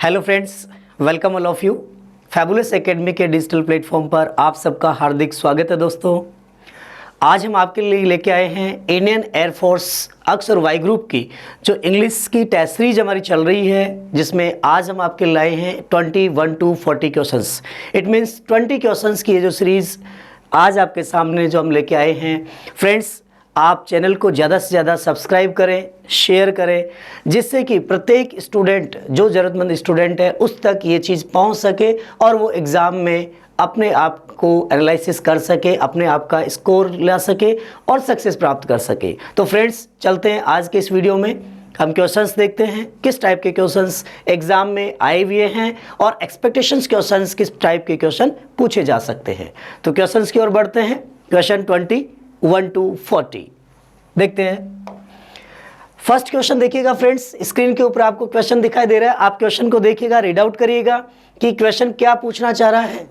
Hello friends, welcome all of you. Fabulous academy के digital platform पर आप सबका हार्दिक स्वागत है दोस्तों। आज हम आपके लिए लेके आए हैं इंडियन एयरफोर्स अक्स और वाई ग्रुप की जो इंग्लिश की टेस्ट सीरीज हमारी चल रही है, जिसमें आज हम आपके लिए लाए हैं 21 to 40 questions. It means 20 questions की ये जो सीरीज़ आज आपके सामने जो हम लेके आए हैं। फ्रेंड्स, आप चैनल को ज़्यादा से ज़्यादा सब्सक्राइब करें, शेयर करें, जिससे कि प्रत्येक स्टूडेंट, जो ज़रूरतमंद स्टूडेंट है, उस तक ये चीज़ पहुंच सके और वो एग्ज़ाम में अपने आप को एनालिसिस कर सके, अपने आप का स्कोर ला सके और सक्सेस प्राप्त कर सके। तो फ्रेंड्स, चलते हैं आज के इस वीडियो में। हम क्वेश्चंस देखते हैं किस टाइप के क्वेश्चंस एग्जाम में आए हुए हैं और एक्सपेक्टेशंस क्वेश्चंस किस टाइप के क्वेश्चन पूछे जा सकते हैं। तो क्वेश्चंस की ओर बढ़ते हैं। क्वेश्चन 21 to 40 देखते हैं। फर्स्ट क्वेश्चन देखिएगा फ्रेंड्स, स्क्रीन के ऊपर आपको क्वेश्चन दिखाई दे रहा है। आप क्वेश्चन को देखिएगा, रीड आउट करिएगा कि क्वेश्चन क्या पूछना चाह रहा है।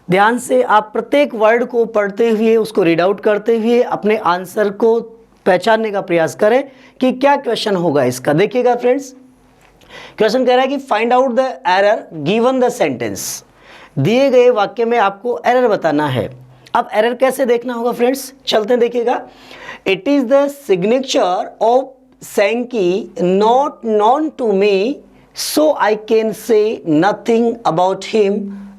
ध्यान से आप प्रत्येक वर्ड को पढ़ते हुए, उसको रीड आउट करते हुए अपने आंसर को पहचानने का प्रयास करें कि क्या क्वेश्चन होगा इसका। देखिएगा फ्रेंड्स, क्वेश्चन कह रहा है कि find out the error given the sentence. दिए गए वाक्य में आपको एरर बताना है। अब एरर कैसे देखना होगा फ्रेंड्स, चलते हैं। देखिएगा, it is the signature of Sanky not known to me so I can say nothing about him,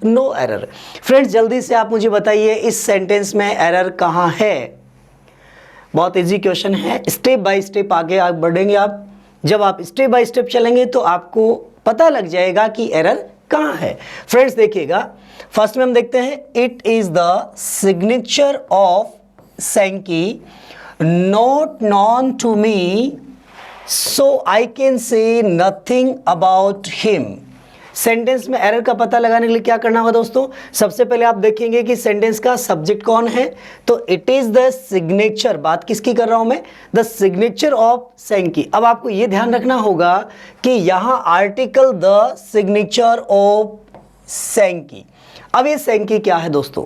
no error. Friends, जल्दी से आप मुझे बताइए इस सेंटेंस में एरर कहाँ है। बहुत इजी क्वेश्चन है, स्टेप बाय स्टेप आगे आप बढ़ेंगे। आप जब आप स्टेप बाय स्टेप चलेंगे तो आपको पता लग जाएगा कि एरर कहाँ है। फ्रेंड्स देखिएगा, फर्स्ट में हम देखते हैं, it is the signature of Sanky not known to me so I can say nothing about him. Sentence में एरर का पता लगाने के लिए क्या करना होगा दोस्तों, सबसे पहले आप देखेंगे कि सेंटेंस का सब्जेक्ट कौन है। तो इट इज द सिग्नेचर, बात किसकी कर रहा हूं मैं, द सिग्नेचर ऑफ सैंकी। अब आपको यह ध्यान रखना होगा कि यहां आर्टिकल द सिग्नेचर ऑफ सैंकी। अब ये सैंकी क्या है दोस्तों,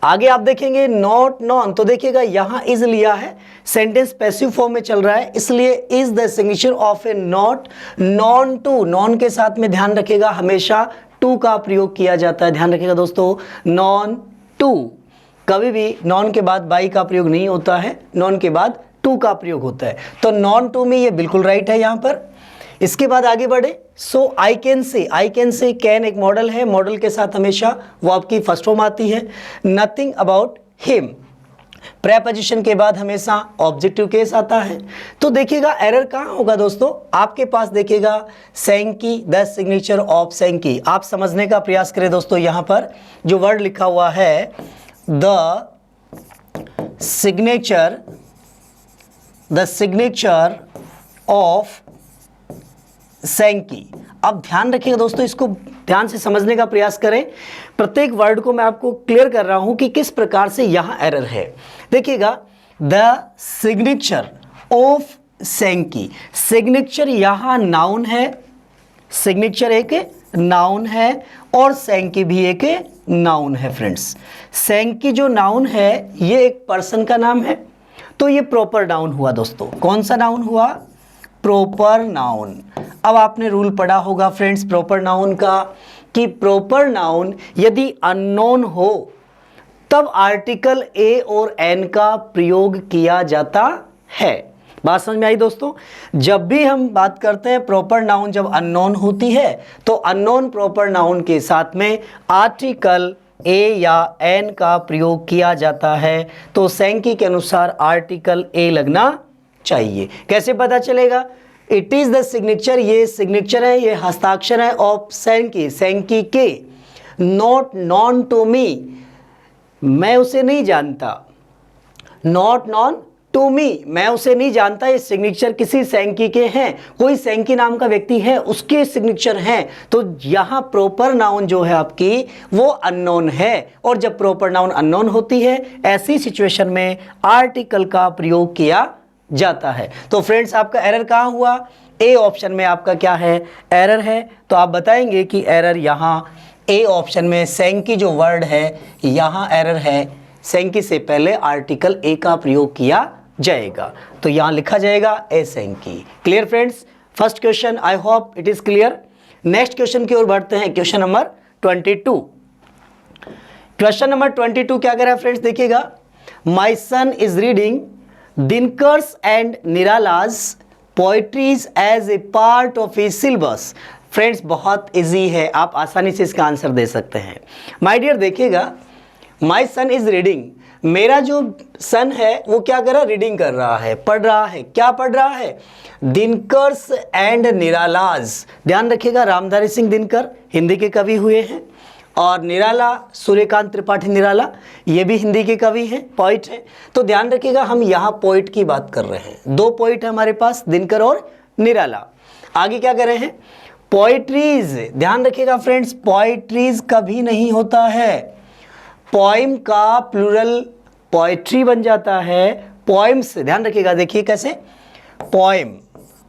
आगे आप देखेंगे नॉट नॉन, तो देखिएगा यहां इज लिया है, सेंटेंस पैसिव फॉर्म में चल रहा है, इसलिए is the signature of a not known to. Known के साथ में ध्यान रखिएगा हमेशा टू का प्रयोग किया जाता है। ध्यान रखिएगा दोस्तों, नॉन टू, कभी भी नॉन के बाद बाई का प्रयोग नहीं होता है, नॉन के बाद टू का प्रयोग होता है। तो नॉन टू में ये बिल्कुल राइट है यहां पर। इसके बाद आगे बढ़े, सो आई कैन से कैन एक मॉडल है, मॉडल के साथ हमेशा वो आपकी फर्स्ट फॉर्म आती है। नथिंग अबाउट हिम, प्रेपोजिशन के बाद हमेशा ऑब्जेक्टिव केस आता है। तो देखिएगा एरर कहाँ होगा दोस्तों, आपके पास देखिएगा सैंकी, द सिग्नेचर ऑफ सैंकी। आप समझने का प्रयास करें दोस्तों, यहाँ पर जो वर्ड लिखा हुआ है द सिग्नेचर ऑफ सैंकी। अब ध्यान रखिएगा दोस्तों, इसको ध्यान से समझने का प्रयास करें। प्रत्येक वर्ड को मैं आपको क्लियर कर रहा हूं कि किस प्रकार से यहां एरर है। देखिएगा, द सिग्नेचर ऑफ सैंकी, सिग्नेचर यहां नाउन है, सिग्नेचर एक नाउन है और सैंकी भी एक नाउन है। फ्रेंड्स, सैंकी जो नाउन है ये एक पर्सन का नाम है, तो ये प्रॉपर नाउन हुआ दोस्तों। कौन सा नाउन हुआ, प्रॉपर नाउन। अब आपने रूल पढ़ा होगा फ्रेंड्स प्रॉपर नाउन का, कि प्रॉपर नाउन यदि अननोन हो तब आर्टिकल ए और एन का प्रयोग किया जाता है। बात समझ में आई दोस्तों, जब भी हम बात करते हैं प्रॉपर नाउन जब अननोन होती है तो अननोन प्रॉपर नाउन के साथ में आर्टिकल ए या एन का प्रयोग किया जाता है। तो सैंकी के अनुसार आर्टिकल ए लगना चाहिए। कैसे पता चलेगा, इट इज द सिग्नेचर, ये सिग्नेचर है, ये हस्ताक्षर है, ऑफ सैंकी के, नॉट नॉन टू मी, मैं उसे नहीं जानता, नॉट नॉन टू मी, मैं उसे नहीं जानता। ये सिग्नेचर किसी सैंकी के हैं, कोई सैंकी नाम का व्यक्ति है, उसके सिग्नेचर हैं। तो यहाँ प्रॉपर नाउन जो है आपकी वो अननोन है, और जब प्रॉपर नाउन अननोन होती है ऐसी सिचुएशन में आर्टिकल का प्रयोग किया जाता है। तो फ्रेंड्स, आपका एरर कहाँ हुआ, ए ऑप्शन में आपका क्या है, एरर है। तो आप बताएंगे कि एरर यहाँ ए ऑप्शन में सैंकी जो वर्ड है यहाँ एरर है, सैंकी से पहले आर्टिकल ए का प्रयोग किया जाएगा। तो यहाँ लिखा जाएगा a Sanky. Clear friends, first question, I hope it is clear. Next question की ओर बढ़ते हैं, क्वेश्चन नंबर 22। क्वेश्चन नंबर 22 क्या कह रहा है फ्रेंड्स, देखिएगा, my son is reading Dinkar's and Nirala's poetries as a part of a syllabus. Friends बहुत इजी है, आप आसानी से इसका आंसर दे सकते हैं। माय डियर देखिएगा, माई सन इज रीडिंग, मेरा जो सन है वो क्या कर रहा है, रीडिंग कर रहा है, पढ़ रहा है। क्या पढ़ रहा है, दिनकर्स एंड निरालाज। ध्यान रखिएगा, रामधारी सिंह दिनकर हिंदी के कवि हुए हैं, और निराला सूर्यकांत त्रिपाठी निराला ये भी हिंदी के कवि हैं, पोइट हैं। तो ध्यान रखिएगा, हम यहाँ पोइट की बात कर रहे हैं। दो पोइट है हमारे पास, दिनकर और निराला। आगे क्या कर रहे हैं, पोइट्रीज। ध्यान रखिएगा फ्रेंड्स, पोइट्रीज कभी नहीं होता है, पोइम का प्लूरल पोइट्री बन जाता है, पोइम्स। ध्यान रखिएगा, देखिए कैसे, पोइम,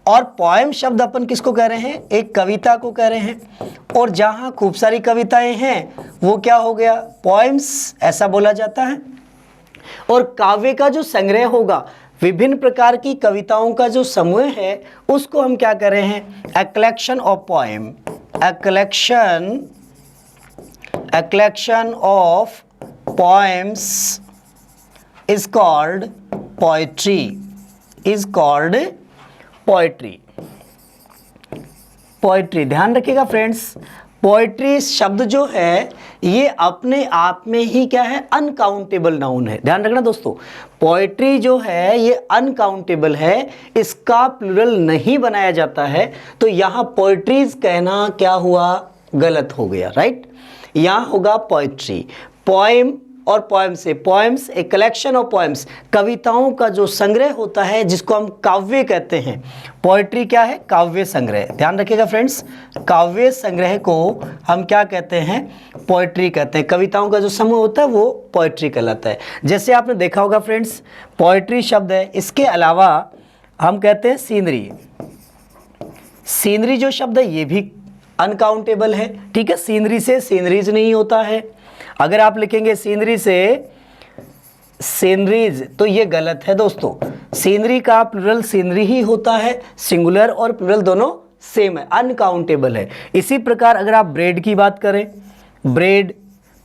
और पोइम शब्द अपन किसको कह रहे हैं, एक कविता को कह रहे हैं। और जहाँ खूब सारी कविताएं हैं वो क्या हो गया, पोइम्स ऐसा बोला जाता है। और काव्य का जो संग्रह होगा, विभिन्न प्रकार की कविताओं का जो समूह है, उसको हम क्या कर रहे हैं, a collection of poem. A collection of poems is called poetry, is called poetry. Poetry, ध्यान रखिएगा फ्रेंड्स, पोएट्री शब्द जो है ये अपने आप में ही क्या है, अनकाउंटेबल नाउन है। ध्यान रखना दोस्तों, पोएट्री जो है ये अनकाउंटेबल है, इसका प्लूरल नहीं बनाया जाता है। तो यहाँ पोएट्रीज कहना क्या हुआ, गलत हो गया, राइट। यहाँ होगा पोएट्री। पोएम और पोएम से, poems A collection of poems, कविताओं का जो संग्रह होता है जिसको हम काव्य कहते हैं। पोएट्री क्या है, काव्य संग्रह। ध्यान रखिएगा फ्रेंड्स, काव्य संग्रह को हम क्या कहते हैं, पोएट्री कहते हैं। कविताओं का जो समूह होता है वो पोएट्री कहलाता है। जैसे आपने देखा होगा फ्रेंड्स, पोएट्री शब्द है, इसके अलावा हम कहते हैं सीनरी। सीनरी जो शब्द है ये भी अनकाउंटेबल है, ठीक है। सीनरी से सीनरीज नहीं होता है। अगर आप लिखेंगे सीनरी से सीनरीज तो ये गलत है दोस्तों। सीनरी का प्लूरल सीनरी ही होता है, सिंगुलर और प्लूरल दोनों सेम है, अनकाउंटेबल है। इसी प्रकार अगर आप ब्रेड की बात करें, ब्रेड,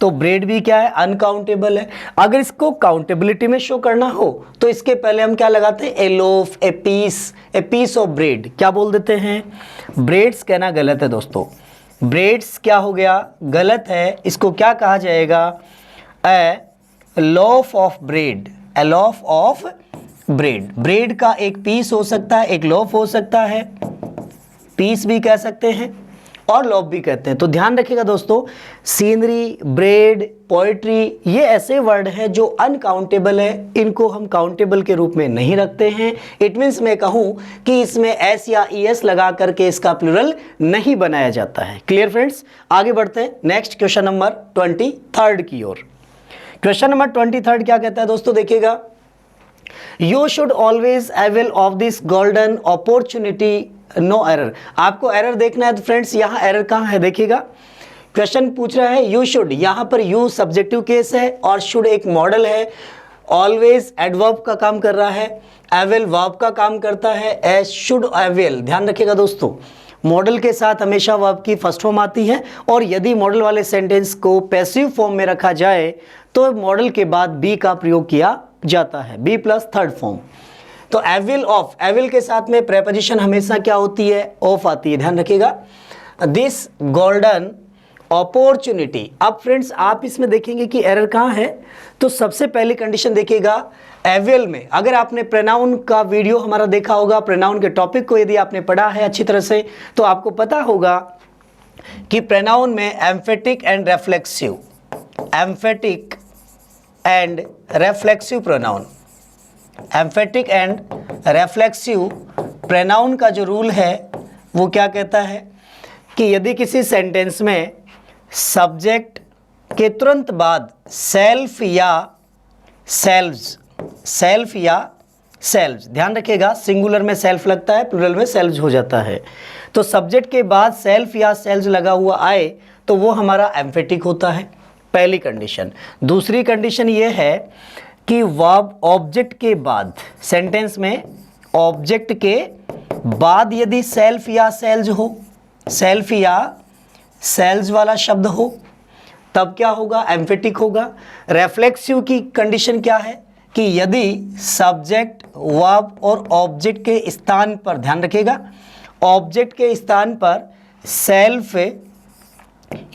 तो ब्रेड भी क्या है, अनकाउंटेबल है। अगर इसको काउंटेबिलिटी में शो करना हो तो इसके पहले हम क्या लगाते हैं, a loaf, a piece of bread, क्या बोल देते हैं, ब्रेड्स कहना गलत है दोस्तों। ब्रेड्स क्या हो गया, गलत है। इसको क्या कहा जाएगा, a loaf of bread, a loaf of bread. Bread का एक पीस हो सकता है, एक लॉफ हो सकता है, पीस भी कह सकते हैं और लॉफ भी कहते हैं। तो ध्यान रखिएगा दोस्तों, सीनरी, ब्रेड, पोएट्री ये ऐसे वर्ड हैं जो अनकाउंटेबल है, इनको हम काउंटेबल के रूप में नहीं रखते हैं। इट मीन्स मैं कहूँ कि इसमें एस या ईएस लगा करके इसका प्लूरल नहीं बनाया जाता है। क्लियर फ्रेंड्स, आगे बढ़ते हैं नेक्स्ट क्वेश्चन नंबर 23 की ओर। क्वेश्चन नंबर 23 क्या कहता है दोस्तों, देखिएगा, you should always avail of this golden opportunity, no error. आपको एरर देखना है तो फ्रेंड्स यहाँ एरर कहाँ है, देखिएगा, क्वेश्चन पूछ रहा है यू शुड, यहाँ पर यू सब्जेक्टिव केस है और शुड एक मॉडल है। ऑलवेज एडवर्ब का काम कर रहा है, अवेल वर्ब का काम करता है, एज शुड अवेल। ध्यान रखिएगा दोस्तों, मॉडल के साथ हमेशा वर्ब की फर्स्ट फॉर्म आती है, और यदि मॉडल वाले सेंटेंस को पैसिव फॉर्म में रखा जाए तो मॉडल के बाद बी का प्रयोग किया जाता है, बी प्लस थर्ड फॉर्म। तो एविल ऑफ, एविल के साथ में प्रेपोजिशन हमेशा क्या होती है, ऑफ आती है। ध्यान रखिएगा, दिस गोल्डन अपॉर्चुनिटी। अब फ्रेंड्स आप इसमें देखेंगे कि एरर कहाँ है, तो सबसे पहली कंडीशन देखिएगा, एविल में अगर आपने प्रोनाउन का वीडियो हमारा देखा होगा, प्रोनाउन के टॉपिक को यदि आपने पढ़ा है अच्छी तरह से, तो आपको पता होगा कि प्रोनाउन में emphatic and reflexive, emphatic and reflexive pronoun, emphatic and reflexive pronoun का जो रूल है वो क्या कहता है कि यदि किसी सेंटेंस में सब्जेक्ट के तुरंत बाद सेल्फ या सेल्व्स, सेल्फ या सेल्व्स, ध्यान रखिएगा सिंगुलर में सेल्फ लगता है, प्लूरल में सेल्व्स हो जाता है। तो सब्जेक्ट के बाद सेल्फ या सेल्व्स लगा हुआ आए तो वो हमारा एम्फेटिक होता है, पहली कंडीशन। दूसरी कंडीशन ये है कि वर्ब ऑब्जेक्ट के बाद, सेंटेंस में ऑब्जेक्ट के बाद यदि सेल्फ या सेल्व्स हो, सेल्फ या सेल्स वाला शब्द हो तब क्या होगा, एम्फेटिक होगा। रेफ्लेक्सिव की कंडीशन क्या है कि यदि सब्जेक्ट, वर्ब और ऑब्जेक्ट के स्थान पर, ध्यान रखिएगा, ऑब्जेक्ट के स्थान पर सेल्फ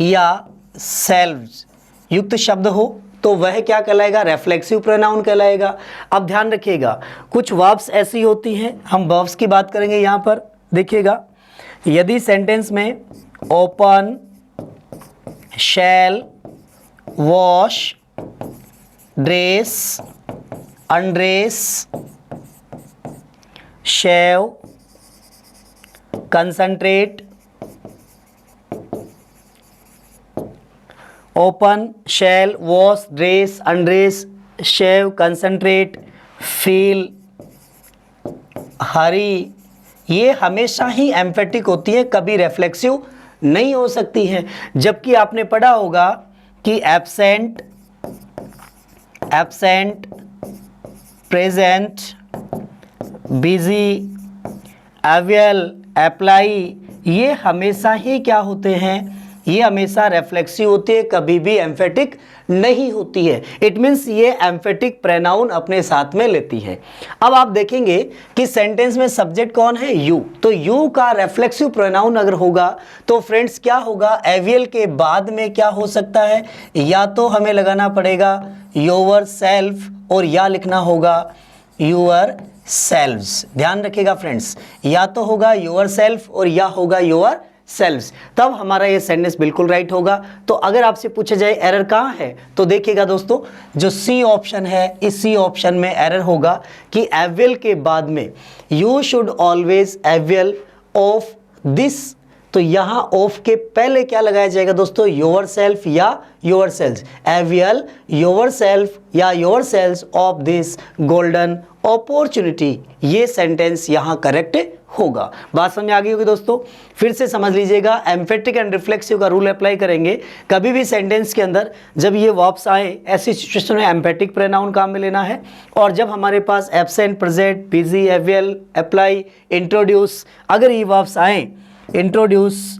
या सेल्व्स युक्त शब्द हो तो वह क्या कहलाएगा, रेफ्लेक्सिव प्रोनाउन कहलाएगा। अब ध्यान रखिएगा, कुछ वर्ब्स ऐसी होती हैं, हम वर्ब्स की बात करेंगे यहाँ पर। देखिएगा, यदि सेंटेंस में ओपन, शैल, वॉश, ड्रेस, अनड्रेस, शेव, कंसंट्रेट, ओपन, शैल, वॉश, ड्रेस, अनड्रेस, शेव, कंसंट्रेट, फील, हरी, ये हमेशा ही एम्फेटिक होती है, कभी रेफ्लेक्सिव नहीं हो सकती है। जबकि आपने पढ़ा होगा कि absent, absent, present, busy, avail, apply, ये हमेशा ही क्या होते हैं, ये हमेशा रेफ्लेक्सिव होती है, कभी भी एम्फेटिक नहीं होती है। इट मीन्स ये एम्फेटिक प्रोनाउन अपने साथ में लेती है। अब आप देखेंगे कि सेंटेंस में सब्जेक्ट कौन है, यू, तो यू का रेफ्लेक्सिव प्रोनाउन अगर होगा तो फ्रेंड्स क्या होगा, एवियल के बाद में क्या हो सकता है, या तो हमें लगाना पड़ेगा योर सेल्फ और या लिखना होगा योर सेल्व्स। ध्यान रखिएगा फ्रेंड्स, या तो होगा योर सेल्फ और या होगा योर सेल्व्स, तब हमारा ये सेंटेंस बिल्कुल राइट होगा। तो अगर आपसे पूछा जाए एरर कहाँ है, तो देखिएगा दोस्तों, जो सी ऑप्शन है, इस सी ऑप्शन में एरर होगा कि एवियल के बाद में you should always avail of this, तो यहाँ ऑफ के पहले क्या लगाया जाएगा दोस्तों, योर सेल्फ या yourselves, avail yourself या yourselves of this golden opportunity, ये सेंटेंस यहाँ करेक्ट होगा। बात समझ आ गई होगी दोस्तों, फिर से समझ लीजिएगा, एम्फेटिक एंड रिफ्लेक्सिव का रूल अप्लाई करेंगे। कभी भी सेंटेंस के अंदर जब ये वर्ब्स आए, ऐसी सिचुएशन में एम्फेटिक प्रोनाउन काम में लेना है, और जब हमारे पास absent, present, busy, avail, apply, introduce, अगर ये वर्ब्स आए, इंट्रोड्यूस,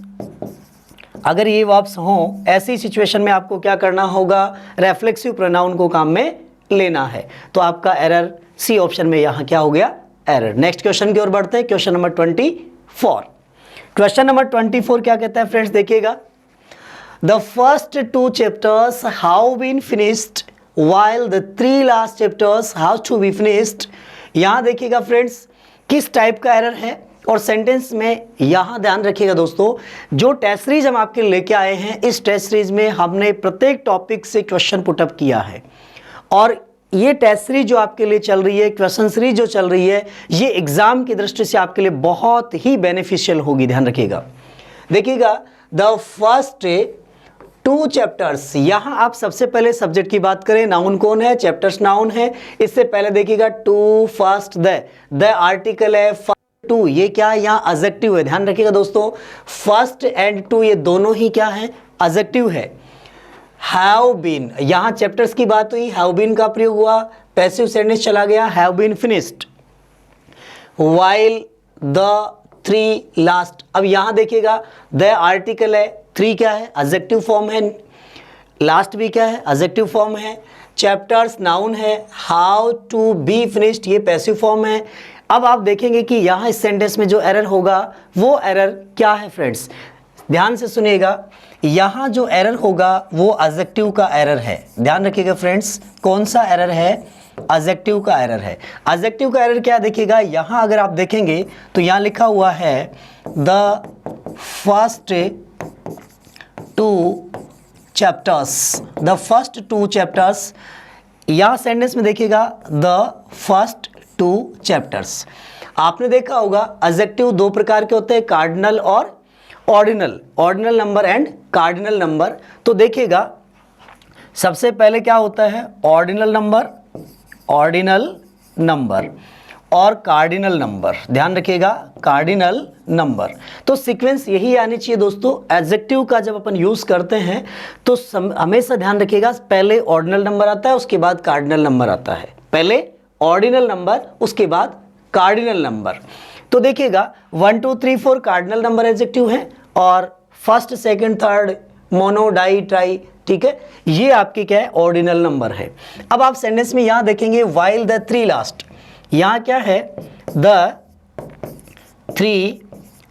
अगर ये वर्ब्स हों, ऐसी सिचुएशन में आपको क्या करना होगा, रेफ्लेक्सिव प्रोनाउन को काम में लेना है। तो आपका एरर सी ऑप्शन में यहाँ क्या हो गया, एरर। नेक्स्ट क्वेश्चन की ओर बढ़ते हैं, क्वेश्चन नंबर 24। क्वेश्चन नंबर 24 क्या कहता है फ्रेंड्स, देखिएगा, the first 2 chapters how been finished while the 3 last chapters how to be finished. यहाँ देखिएगा फ्रेंड्स, किस टाइप का एरर है, और सेंटेंस में यहाँ ध्यान रखिएगा दोस्तों, जो टेस्ट सीरीज हम आपके लेके आए हैं, इस टेस्ट सीरीज में हमने प्रत्येक टॉपिक से क्वेश्चन पुटअप किया है, और ये टेस्ट सीरीज जो आपके लिए चल रही है, क्वेश्चन सीरीज जो चल रही है, ये एग्जाम की दृष्टि से आपके लिए बहुत ही बेनिफिशियल होगी। ध्यान रखिएगा, देखिएगा, द फर्स्ट 2 चैप्टर्स, यहाँ आप सबसे पहले सब्जेक्ट की बात करें, नाउन कौन है, चैप्टर्स नाउन है। इससे पहले देखिएगा 2 फर्स्ट, द आर्टिकल है, 2 ये क्या है, यहाँ एडजेक्टिव है। ध्यान रखिएगा दोस्तों, फर्स्ट एंड 2 ये दोनों ही क्या है, एडजेक्टिव है। हैव बीन, यहाँ चैप्टर्स की बात हुई, हैव बीन का प्रयोग हुआ, पैसिव सेंटेंस चला गया, have been finished, while the 3 last. अब यहाँ देखिएगा, द आर्टिकल है, 3 क्या है, एडजेक्टिव फॉर्म है, लास्ट भी क्या है, एडजेक्टिव फॉर्म है, चैप्टर्स नाउन है, हाउ टू बी फिनिश्ड ये पैसिव फॉर्म है। अब आप देखेंगे कि यहाँ इस सेंटेंस में जो एरर होगा वो एरर क्या है फ्रेंड्स, ध्यान से सुनिएगा, यहाँ जो एरर होगा वो एडजेक्टिव का एरर है। ध्यान रखिएगा फ्रेंड्स, कौन सा एरर है, एडजेक्टिव का एरर है। एडजेक्टिव का एरर क्या देखिएगा, यहाँ अगर आप देखेंगे तो यहाँ लिखा हुआ है the first 2 chapters, the first 2 chapters. यहाँ सेंटेंस में देखिएगा द फर्स्ट 2 चैप्टर्स। आपने देखा होगा एडजेक्टिव 2 प्रकार के होते हैं, कार्डिनल और ordinal, ordinal number and cardinal number. तो देखिएगा सबसे पहले क्या होता है, ऑर्डिनल नंबर, ऑर्डिनल नंबर और कार्डिनल नंबर। ध्यान रखिएगा, कार्डिनल नंबर। तो सीक्वेंस यही आनी चाहिए दोस्तों। एडजेक्टिव का जब अपन यूज़ करते हैं तो हमेशा ध्यान रखिएगा, पहले ऑर्डिनल नंबर आता है, उसके बाद कार्डिनल नंबर आता है, पहले ऑर्डिनल नंबर उसके बाद कार्डिनल नंबर। तो देखिएगा 1 2 3 4 कार्डिनल नंबर एडजेक्टिव है और first second third mono di tri, ठीक है, ये आपकी क्या है ऑर्डिनल नंबर है। अब आप सेंटेंस में यहां देखेंगे वाइल द थ्री लास्ट, यहां क्या है द थ्री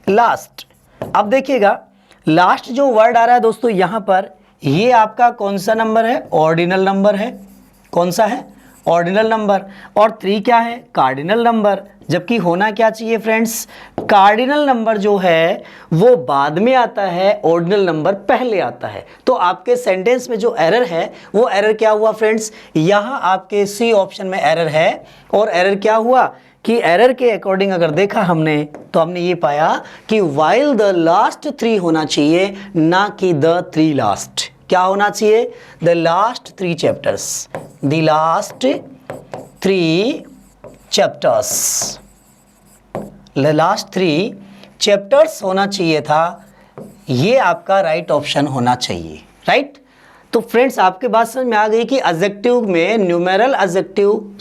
लास्ट। अब देखिएगा लास्ट जो वर्ड आ रहा है दोस्तों यहां पर, ये आपका कौन सा नंबर है, ऑर्डिनल नंबर है। कौन सा है, ऑर्डिनल नंबर। और 3 क्या है, कार्डिनल नंबर। जबकि होना क्या चाहिए फ्रेंड्स, कार्डिनल नंबर जो है वो बाद में आता है, ऑर्डिनल नंबर पहले आता है। तो आपके सेंटेंस में जो एरर है वो एरर क्या हुआ फ्रेंड्स, यहाँ आपके सी ऑप्शन में एरर है। और एरर क्या हुआ कि एरर के अकॉर्डिंग अगर देखा हमने तो हमने ये पाया कि वाइल द लास्ट 3 होना चाहिए, ना कि द 3 लास्ट। क्या होना चाहिए, the last 3 chapters, the last 3 chapters, the last 3 chapters होना चाहिए था। ये आपका राइट ऑप्शन होना चाहिए, राइट। तो फ्रेंड्स आपके बात समझ में आ गई कि एडजेक्टिव में numeral adjective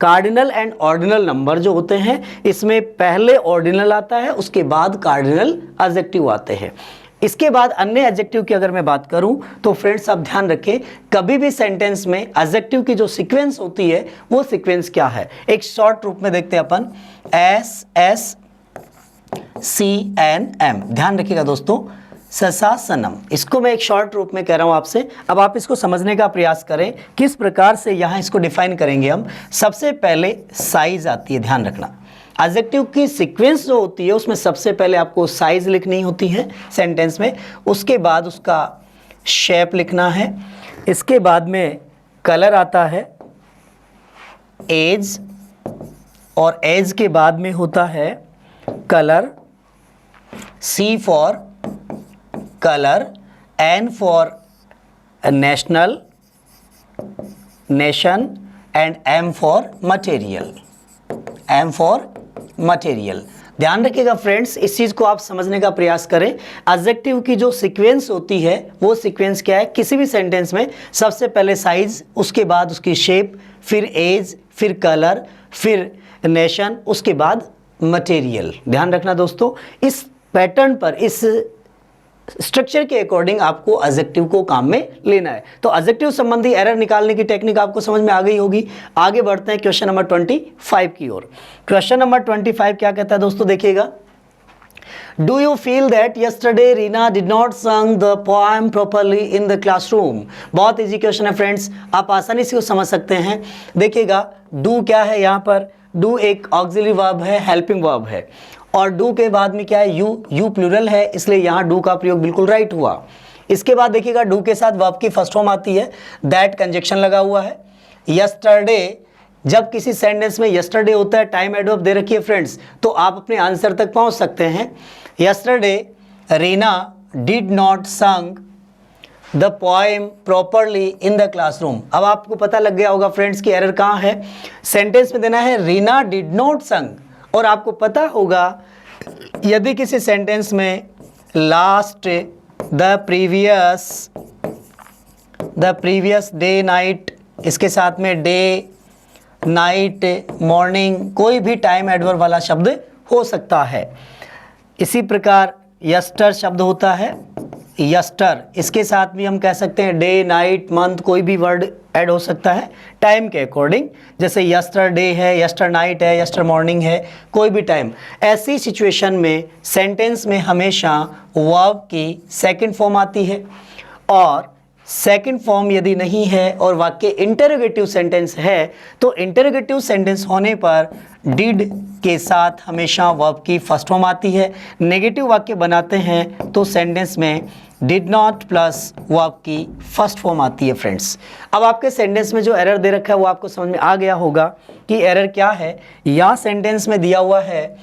cardinal and ordinal number जो होते हैं, इसमें पहले ऑर्डिनल आता है, उसके बाद कार्डिनल एडजेक्टिव आते हैं। इसके बाद अन्य एडजेक्टिव की अगर मैं बात करूं तो फ्रेंड्स आप ध्यान रखें, कभी भी सेंटेंस में एडजेक्टिव की जो सीक्वेंस होती है वो सीक्वेंस क्या है। एक शॉर्ट रूप में देखते हैं अपन, S S C N M. ध्यान रखिएगा दोस्तों, ससा सनम, इसको मैं एक शॉर्ट रूप में कह रहा हूं आपसे। अब आप इसको समझने का प्रयास करें किस प्रकार से यहां इसको डिफाइन करेंगे हम। सबसे पहले साइज आती है, ध्यान रखना एडजेक्टिव की सीक्वेंस जो होती है उसमें सबसे पहले आपको साइज लिखनी होती है सेंटेंस में, उसके बाद उसका शेप लिखना है, इसके बाद में कलर आता है, एज, और एज के बाद में होता है colour, C for colour, N for national, nation, and M for material, M for material. ध्यान रखिएगा फ्रेंड्स, इस चीज को आप समझने का प्रयास करें। एडजेक्टिव की जो सीक्वेंस होती है वो सीक्वेंस क्या है, किसी भी सेंटेंस में सबसे पहले साइज, उसके बाद उसकी शेप, फिर एज, फिर कलर, फिर नेशन, उसके बाद मटेरियल। ध्यान रखना दोस्तों, इस पैटर्न पर, इस स्ट्रक्चर के अकॉर्डिंग आपको एडजेक्टिव को काम में लेना है। तो एडजेक्टिव संबंधी एरर निकालने की टेक्निक आपको समझ में आ गई होगी। आगे बढ़ते हैं क्वेश्चन नंबर 25 की ओर। क्वेश्चन नंबर 25 क्या कहता है दोस्तों, देखिएगा, do you feel that yesterday Reena did not संग the poem properly in the classroom. बहुत इजी क्वेश्चन है फ्रेंड्स, आप आसानी से समझ सकते हैं। देखिएगा डू क्या है, यहाँ पर डू एक ऑक्सिलरी वर्ब है, हेल्पिंग वर्ब है, और डू के बाद में क्या है, यू प्लूरल है, इसलिए यहाँ डू का प्रयोग बिल्कुल राइट हुआ। इसके बाद देखिएगा डू के साथ वर्ब की फर्स्ट फॉर्म आती है, दैट कंजक्शन लगा हुआ है। यस्टरडे, जब किसी सेंटेंस में यस्टरडे होता है, टाइम एडवर्ब दे रखी है फ्रेंड्स, तो आप अपने आंसर तक पहुँच सकते हैं। यस्टरडे रीना डिड नॉट संग the poem properly in the classroom. अब आपको पता लग गया होगा फ्रेंड्स कि एरर कहाँ है। सेंटेंस में देना है रीना डिड नॉट संग, और आपको पता होगा यदि किसी सेंटेंस में last, the previous day night, इसके साथ में डे, नाइट, मॉर्निंग, कोई भी टाइम एडवर्ब वाला शब्द हो सकता है। इसी प्रकार यस्टर शब्द होता है, यस्टर, इसके साथ भी हम कह सकते हैं डे, नाइट, मंथ, कोई भी वर्ड ऐड हो सकता है टाइम के अकॉर्डिंग। जैसे यस्टर डे है, यस्टर नाइट है, यस्टर मॉर्निंग है, कोई भी टाइम। ऐसी सिचुएशन में सेंटेंस में हमेशा वर्ब की सेकंड फॉर्म आती है, और सेकंड फॉर्म यदि नहीं है और वाक्य इंटरोगेटिव सेंटेंस है तो इंटरोगेटिव सेंटेंस होने पर डिड के साथ हमेशा वर्ब की फर्स्ट फॉर्म आती है। नेगेटिव वाक्य बनाते हैं तो सेंटेंस में डिड नॉट प्लस वर्ब की फर्स्ट फॉर्म आती है फ्रेंड्स। अब आपके सेंटेंस में जो एरर दे रखा है वो आपको समझ में आ गया होगा कि एरर क्या है। यहाँ सेंटेंस में दिया हुआ है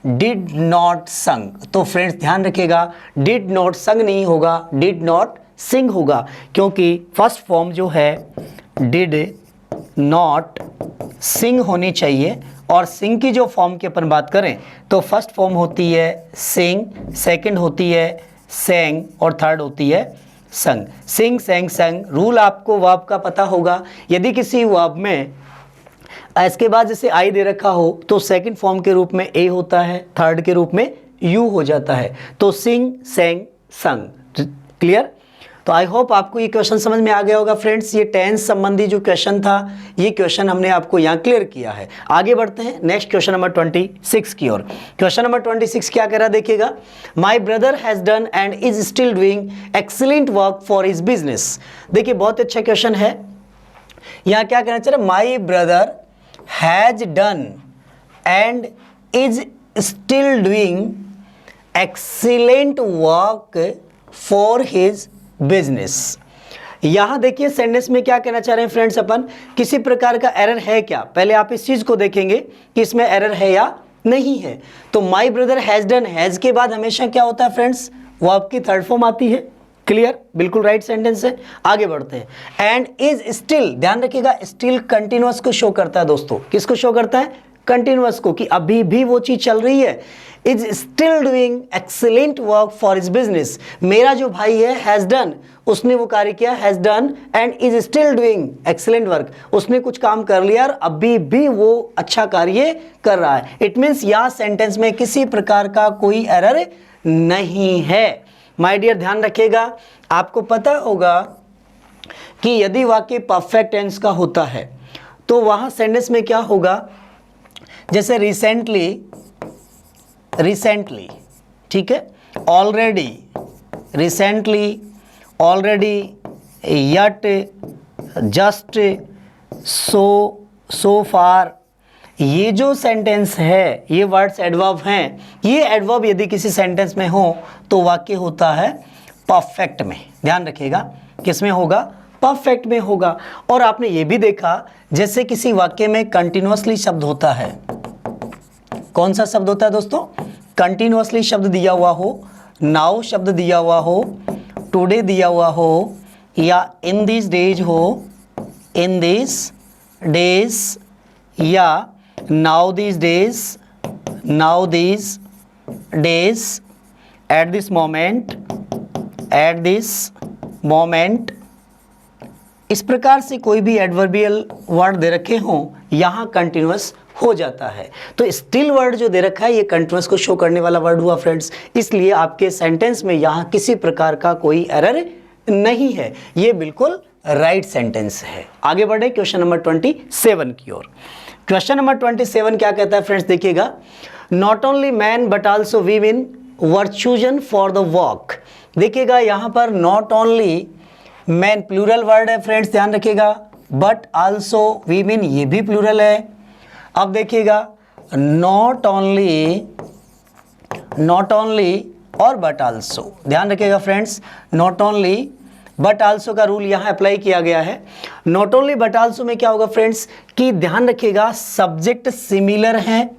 डिड नॉट संग, तो फ्रेंड्स ध्यान रखिएगा डिड नॉट संग नहीं होगा, डिड नॉट सिंग होगा, क्योंकि फर्स्ट फॉर्म जो है डिड नॉट सिंग होनी चाहिए। और सिंग की जो फॉर्म की अपन बात करें तो फर्स्ट फॉर्म होती है सिंग, सेकंड होती है सेंग, और थर्ड होती है संग। सिंग, सेंग, संग। रूल आपको वर्ब का पता होगा, यदि किसी वर्ब में इसके बाद जैसे आई दे रखा हो तो सेकंड फॉर्म के रूप में ए होता है, थर्ड के रूप में यू हो जाता है, तो सिंग, सेंग, संग। क्लियर? तो आई होप आपको ये क्वेश्चन समझ में आ गया होगा फ्रेंड्स। ये टेंस संबंधी जो क्वेश्चन था, ये क्वेश्चन हमने आपको यहाँ क्लियर किया है। आगे बढ़ते हैं नेक्स्ट क्वेश्चन नंबर 26 की ओर। क्वेश्चन नंबर 26 क्या कह रहा देखिएगा, my brother has done and is still doing excellent work for his business. देखिए बहुत अच्छा क्वेश्चन है। यहाँ क्या कहना चाह रहा है, my brother has done and is still doing excellent work for his business. यहां देखिए सेंटेंस में क्या कहना चाह रहे हैं फ्रेंड्स, अपन किसी प्रकार का एरर है क्या, पहले आप इस चीज को देखेंगे कि इसमें एरर है या नहीं है। तो my brother has done, has के बाद हमेशा क्या होता है फ्रेंड्स, वो आपकी थर्ड फॉर्म आती है। क्लियर? बिल्कुल राइट सेंटेंस है। आगे बढ़ते हैं। एंड इज स्टिल, ध्यान रखिएगा, स्टिल कंटिन्यूअस को शो करता है दोस्तों। किसको शो करता है? कंटिन्यूअस को, कि अभी भी वो चीज चल रही है। Is still doing excellent work for his business. मेरा जो भाई है हैज डन, उसने वो कार्य किया, has done and is still doing excellent work, उसने कुछ काम कर लिया और अभी भी वो अच्छा कार्य कर रहा है। इट मीन्स यह सेंटेंस में किसी प्रकार का कोई एरर नहीं है। माय डियर ध्यान रखिएगा, आपको पता होगा कि यदि वाक्य परफेक्ट टेंस का होता है तो वहां सेंटेंस में क्या होगा, जैसे रिसेंटली, ठीक है, already, recently, already, yet, just, so far, ये जो सेंटेंस है, ये वर्ड्स एडवर्ब हैं। ये एडवर्ब यदि किसी सेंटेंस में हो तो वाक्य होता है परफेक्ट में। ध्यान रखिएगा, किस में होगा? परफेक्ट में होगा। और आपने ये भी देखा, जैसे किसी वाक्य में कंटिन्यूअसली शब्द होता है, कौन सा शब्द होता है दोस्तों? कंटिन्यूअसली शब्द दिया हुआ हो, नाउ शब्द दिया हुआ हो, टुडे दिया हुआ हो, या इन दिस डेज हो, इन दिस डेज, या now this days, now this days, at this moment, at this moment, इस प्रकार से कोई भी एडवर्बियल वर्ड दे रखे हों, यहाँ कंटिन्यूअस हो जाता है। तो स्टिल वर्ड जो दे रखा है ये कंटिन्यूअस को शो करने वाला वर्ड हुआ फ्रेंड्स, इसलिए आपके सेंटेंस में यहाँ किसी प्रकार का कोई एरर नहीं है, ये बिल्कुल राइट सेंटेंस है। आगे बढ़े क्वेश्चन नंबर 27 की ओर। क्वेश्चन नंबर 27 क्या कहता है फ्रेंड्स, देखिएगा, not only man but also women were chosen for the work. देखिएगा यहाँ पर not only man plural word है फ्रेंड्स, ध्यान रखिएगा, बट आल्सो वीमेन ये भी प्लूरल है। अब देखिएगा नॉट ओनली और बट आल्सो, ध्यान रखिएगा friends, not only but also का रूल यहाँ अप्लाई किया गया है। नॉट ओनली बट आल्सो में क्या होगा फ्रेंड्स, कि ध्यान रखिएगा सब्जेक्ट सिमिलर है,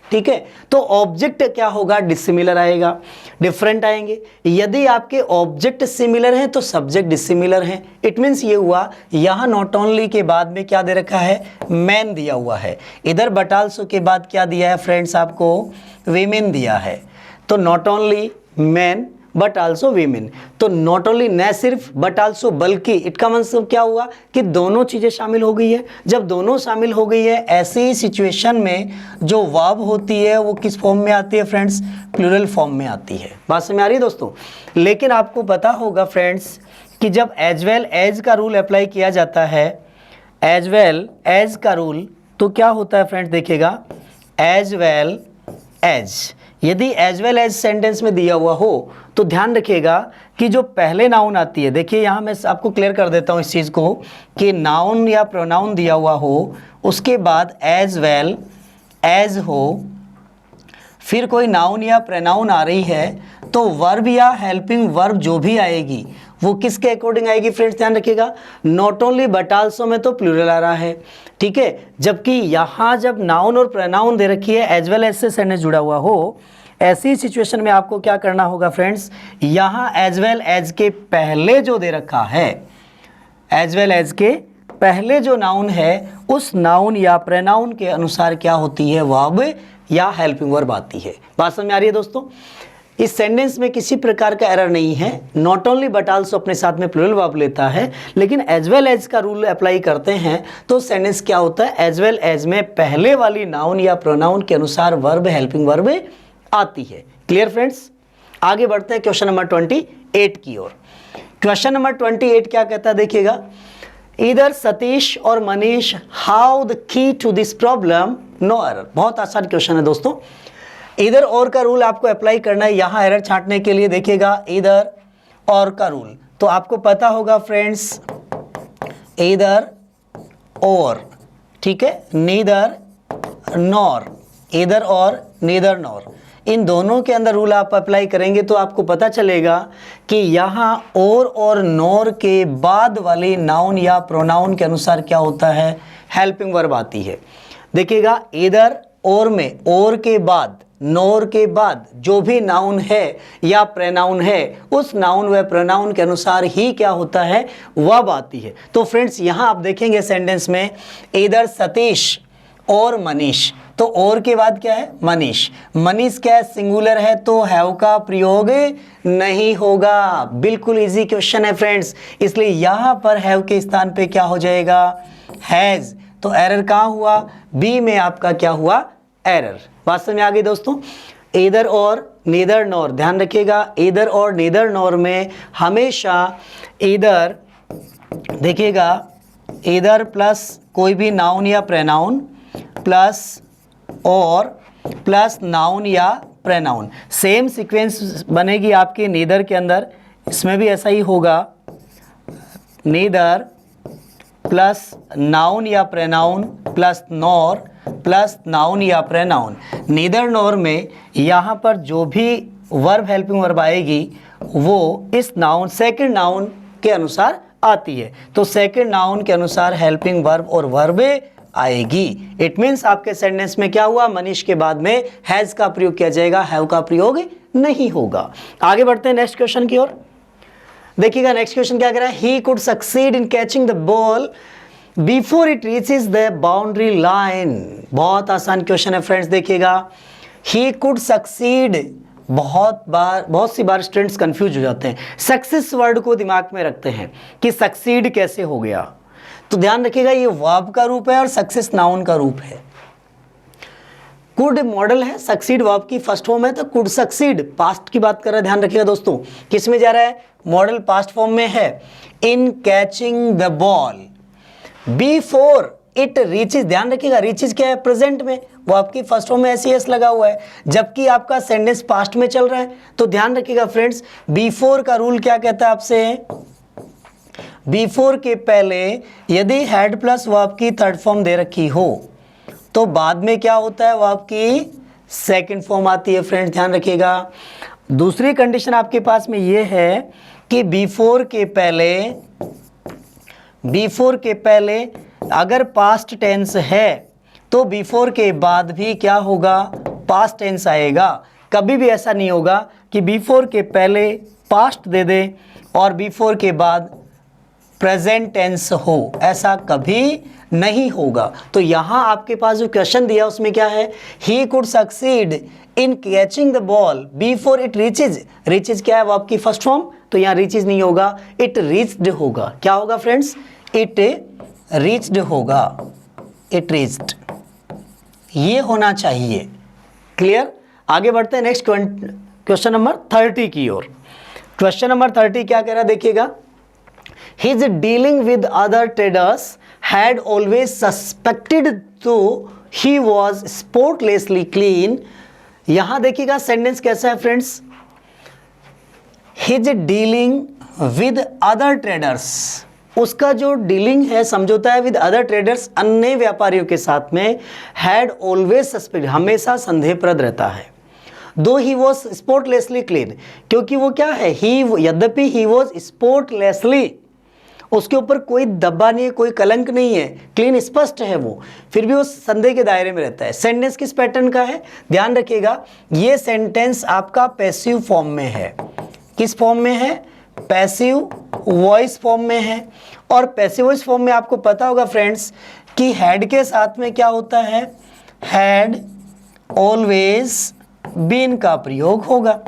ठीक है, तो ऑब्जेक्ट क्या होगा? डिसिमिलर आएगा, डिफरेंट आएंगे। यदि आपके ऑब्जेक्ट सिमिलर हैं तो सब्जेक्ट डिसिमिलर हैं। इट मीन्स ये हुआ, यहाँ नॉट ओनली के बाद में क्या दे रखा है? मैन दिया हुआ है। इधर बट आल्सो के बाद क्या दिया है फ्रेंड्स? आपको वीमेन दिया है। तो not only man but also women, तो नॉट ओनली न सिर्फ बट आल्सो बल्कि, इसका मतलब क्या हुआ कि दोनों चीज़ें शामिल हो गई है। जब दोनों शामिल हो गई है ऐसी सिचुएशन में जो वर्ब होती है वो किस फॉर्म में आती है फ्रेंड्स? प्लूरल फॉर्म में आती है। बात समझ में आ रही है दोस्तों? लेकिन आपको पता होगा फ्रेंड्स कि जब एज वेल एज का रूल अप्लाई किया जाता है, एज वेल एज का रूल, तो क्या होता है फ्रेंड्स? देखिएगा एज वेल एज, यदि एज वेल एज सेंटेंस में दिया हुआ हो तो ध्यान रखिएगा कि जो पहले नाउन आती है, देखिए यहाँ मैं आपको क्लियर कर देता हूँ इस चीज़ को, कि नाउन या प्रोनाउन दिया हुआ हो, उसके बाद एज वेल एज हो, फिर कोई नाउन या प्रोनाउन आ रही है तो वर्ब या हेल्पिंग वर्ब जो भी आएगी वो किसके अकॉर्डिंग आएगी फ्रेंड्स? ध्यान रखिएगा, नॉट ओनली बट आल्सो में तो प्लूरल आ रहा है, ठीक है, जबकि यहाँ जब नाउन और प्रोनाउन दे रखी है एज वेल एज से सेंटेंस जुड़ा हुआ हो, ऐसी सिचुएशन में आपको क्या करना होगा फ्रेंड्स? यहाँ एज वेल एज के पहले जो दे रखा है, एज वेल एज के पहले जो नाउन है उस नाउन या प्रोनाउन के अनुसार क्या होती है? वर्ब या हेल्पिंग वर्ब आती है। बात समझ में आ रही है दोस्तों? इस सेंटेंस में किसी प्रकार का एरर नहीं है। नॉट ओनली बट आल्सो अपने साथ में प्लूरल वर्ब लेता है, लेकिन एज वेल एज का रूल अप्लाई करते हैं तो सेंटेंस क्या होता है? एज वेल एज में पहले वाली नाउन या प्रोनाउन के अनुसार वर्ब हेल्पिंग वर्ब आती है। क्लियर फ्रेंड्स, आगे बढ़ते हैं क्वेश्चन नंबर 28 की ओर। क्वेश्चन नंबर 28 क्या कहता है देखिएगा, इधर सतीश और Manish how the key to this problem no error. बहुत आसान क्वेश्चन है दोस्तों। इधर और का रूल आपको अप्लाई करना है यहाँ एरर छांटने के लिए। देखिएगा इधर और का रूल तो आपको पता होगा फ्रेंड्स, इधर और, ठीक है, नीदर नॉर, इधर और नीदर नॉर, इन दोनों के अंदर रूल आप अप्लाई करेंगे तो आपको पता चलेगा कि यहाँ और नॉर के बाद वाली नाउन या प्रोनाउन के अनुसार क्या होता है, हेल्पिंग वर्ब आती है। देखिएगा इधर और में और के बाद, नॉर के बाद जो भी नाउन है या प्रोनाउन है, उस नाउन व प्रोनाउन के अनुसार ही क्या होता है, वर्ब आती है। तो फ्रेंड्स यहाँ आप देखेंगे सेंटेंस में इधर सतीश और मनीष, तो और के बाद क्या है, मनीष। मनीष क्या है, सिंगुलर है तो हैव का प्रयोग नहीं होगा। बिल्कुल इजी क्वेश्चन है फ्रेंड्स, इसलिए यहाँ पर हैव के स्थान पे क्या हो जाएगा, हैज। तो एरर कहाँ हुआ, बी में आपका क्या हुआ, एरर। बात समझ में आ गई दोस्तों। इधर और नीदर नॉर, ध्यान रखिएगा इधर और नीदर नॉर में हमेशा इधर, देखिएगा इधर प्लस कोई भी नाउन या प्रोनाउन प्लस और प्लस नाउन या प्रोनाउन, सेम सीक्वेंस बनेगी आपके नीदर के अंदर। इसमें भी ऐसा ही होगा, नीदर प्लस नाउन या pronoun plus nor plus noun या प्रोनाउन। नीदर नॉर में यहाँ पर जो भी वर्ब हेल्पिंग वर्ब आएगी वो इस नाउन, सेकंड नाउन के अनुसार आती है। तो सेकंड नाउन के अनुसार हेल्पिंग वर्ब और वर्ब आएगी। इट मीन्स आपके सेंटेंस में क्या हुआ, मनीष के बाद में हैज का प्रयोग किया जाएगा, हैव का प्रयोग नहीं होगा। आगे बढ़ते हैं नेक्स्ट क्वेश्चन की ओर। देखिएगा नेक्स्ट क्वेश्चन क्या कह रहा है, he could succeed in catching the ball before it reaches the boundary line. बहुत आसान क्वेश्चन है फ्रेंड्स। देखिएगा ही कुड सक्सीड, बहुत सी बार स्टूडेंट्स कंफ्यूज हो जाते हैं, सक्सेस वर्ड को दिमाग में रखते हैं कि सक्सीड कैसे हो गया। तो ध्यान रखिएगा ये वर्ब का रूप है और सक्सेस नाउन का रूप है। कुड मॉडल है, सक्सीड वर्ब की फर्स्ट फॉर्म है, तो कुड सक्सीड पास्ट की बात कर रहा है। ध्यान रखिएगा दोस्तों, किस में जा रहा है, मॉडल पास्ट फॉर्म में है। In catching the ball before it reaches, ध्यान रखिएगा रीचेज क्या है, प्रेजेंट में, वो आपकी फर्स्ट फॉर्म में एस लगा हुआ है, जबकि आपका सेंटेंस पास्ट में चल रहा है। तो ध्यान रखिएगा फ्रेंड्स, बिफोर का रूल क्या कहता है आपसे, बिफोर के पहले यदि हैड प्लस वर्ब की थर्ड फॉर्म दे रखी हो तो बाद में क्या होता है, वर्ब की सेकंड फॉर्म आती है। फ्रेंड्स ध्यान रखिएगा। दूसरी कंडीशन आपके पास में ये है कि बिफोर के पहले अगर पास्ट टेंस है तो बिफोर के बाद भी क्या होगा, पास्ट टेंस आएगा। कभी भी ऐसा नहीं होगा कि बिफोर के पहले पास्ट दे दे और बिफोर के बाद प्रेजेंट टेंस हो, ऐसा कभी नहीं होगा। तो यहाँ आपके पास जो क्वेश्चन दिया उसमें क्या है, he could succeed in catching the ball before it reaches. Reaches क्या है, वो आपकी फर्स्ट फॉर्म, तो यहाँ रीचेज नहीं होगा, इट रीच्ड होगा। क्या होगा फ्रेंड्स, इट रीच्ड होगा, इट रीच्ड, ये होना चाहिए। क्लियर। आगे बढ़ते हैं नेक्स्ट क्वेश्चन नंबर 30 की ओर। क्वेश्चन नंबर 30 क्या कह रहा है देखिएगा, his dealing with other traders had always suspected though he was spotlessly clean। यहां देखिएगा सेंटेंस कैसा है friends, his dealing with other traders, उसका जो डीलिंग है, समझौता है विद अदर ट्रेडर्स, अन्य व्यापारियों के साथ में, हैड ऑलवेज सस्पेक्ट, हमेशा संदेहप्रद रहता है। दो ही वॉज स्पॉटलेसली क्लीन, क्योंकि वो क्या है, ही, यद्यपि ही वॉज स्पॉटलेसली, उसके ऊपर कोई धब्बा नहीं है, कोई कलंक नहीं है, क्लीन स्पष्ट है वो, फिर भी वो संदेह के दायरे में रहता है। सेंटेंस किस पैटर्न का है, ध्यान रखिएगा, ये सेंटेंस आपका पैसिव फॉर्म में है। किस फॉर्म में है, पैसिव वॉइस फॉर्म में है। और पैसिव वॉइस फॉर्म में आपको पता होगा फ्रेंड्स कि हैड के साथ में क्या होता है, हैड ऑलवेज बीन का प्रयोग होगा।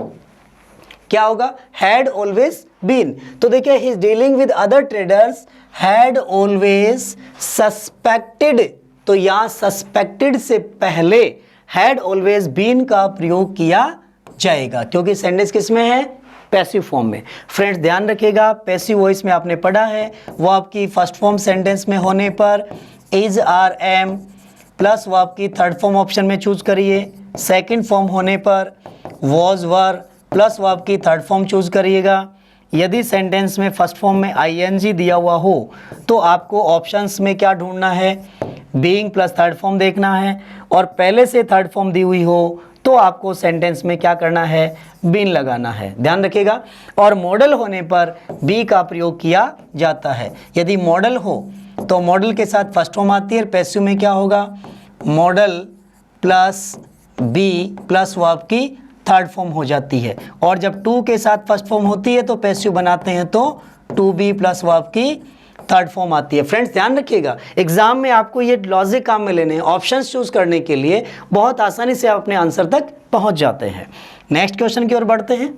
क्या होगा, हैड ऑलवेज बीन। तो देखिए, he is dealing with other traders, had always suspected, तो यहाँ सस्पेक्टेड से पहले हैड ऑलवेज बीन का प्रयोग किया जाएगा, क्योंकि सेंटेंस किस में है, पैसिव फॉर्म में। फ्रेंड्स ध्यान रखिएगा, पैसिव वॉइस में आपने पढ़ा है वो आपकी फर्स्ट फॉर्म सेंटेंस में होने पर इज आर एम प्लस वो आपकी थर्ड फॉर्म ऑप्शन में चूज करिए, सेकंड फॉर्म होने पर वॉज वर प्लस वो आपकी थर्ड फॉर्म चूज करिएगा। यदि सेंटेंस में फर्स्ट फॉर्म में आईएनजी दिया हुआ हो तो आपको ऑप्शंस में क्या ढूंढना है, बीइंग प्लस थर्ड फॉर्म देखना है, और पहले से थर्ड फॉर्म दी हुई हो तो आपको सेंटेंस में क्या करना है, बीन लगाना है, ध्यान रखिएगा। और मॉडल होने पर बी का प्रयोग किया जाता है। यदि मॉडल हो तो मॉडल के साथ फर्स्ट फॉर्म आती है, पैसिव में क्या होगा, मॉडल प्लस बी प्लस वो आपकी थर्ड फॉर्म हो जाती है। और जब टू के साथ फर्स्ट फॉर्म होती है तो पैसिव बनाते हैं तो टू बी प्लस वो आपकी थर्ड फॉर्म आती है। फ्रेंड्स ध्यान रखिएगा, एग्जाम में आपको ये लॉजिक काम में लेने हैं, ऑप्शंस चूज करने के लिए बहुत आसानी से आप अपने आंसर तक पहुंच जाते हैं। नेक्स्ट क्वेश्चन की ओर बढ़ते हैं।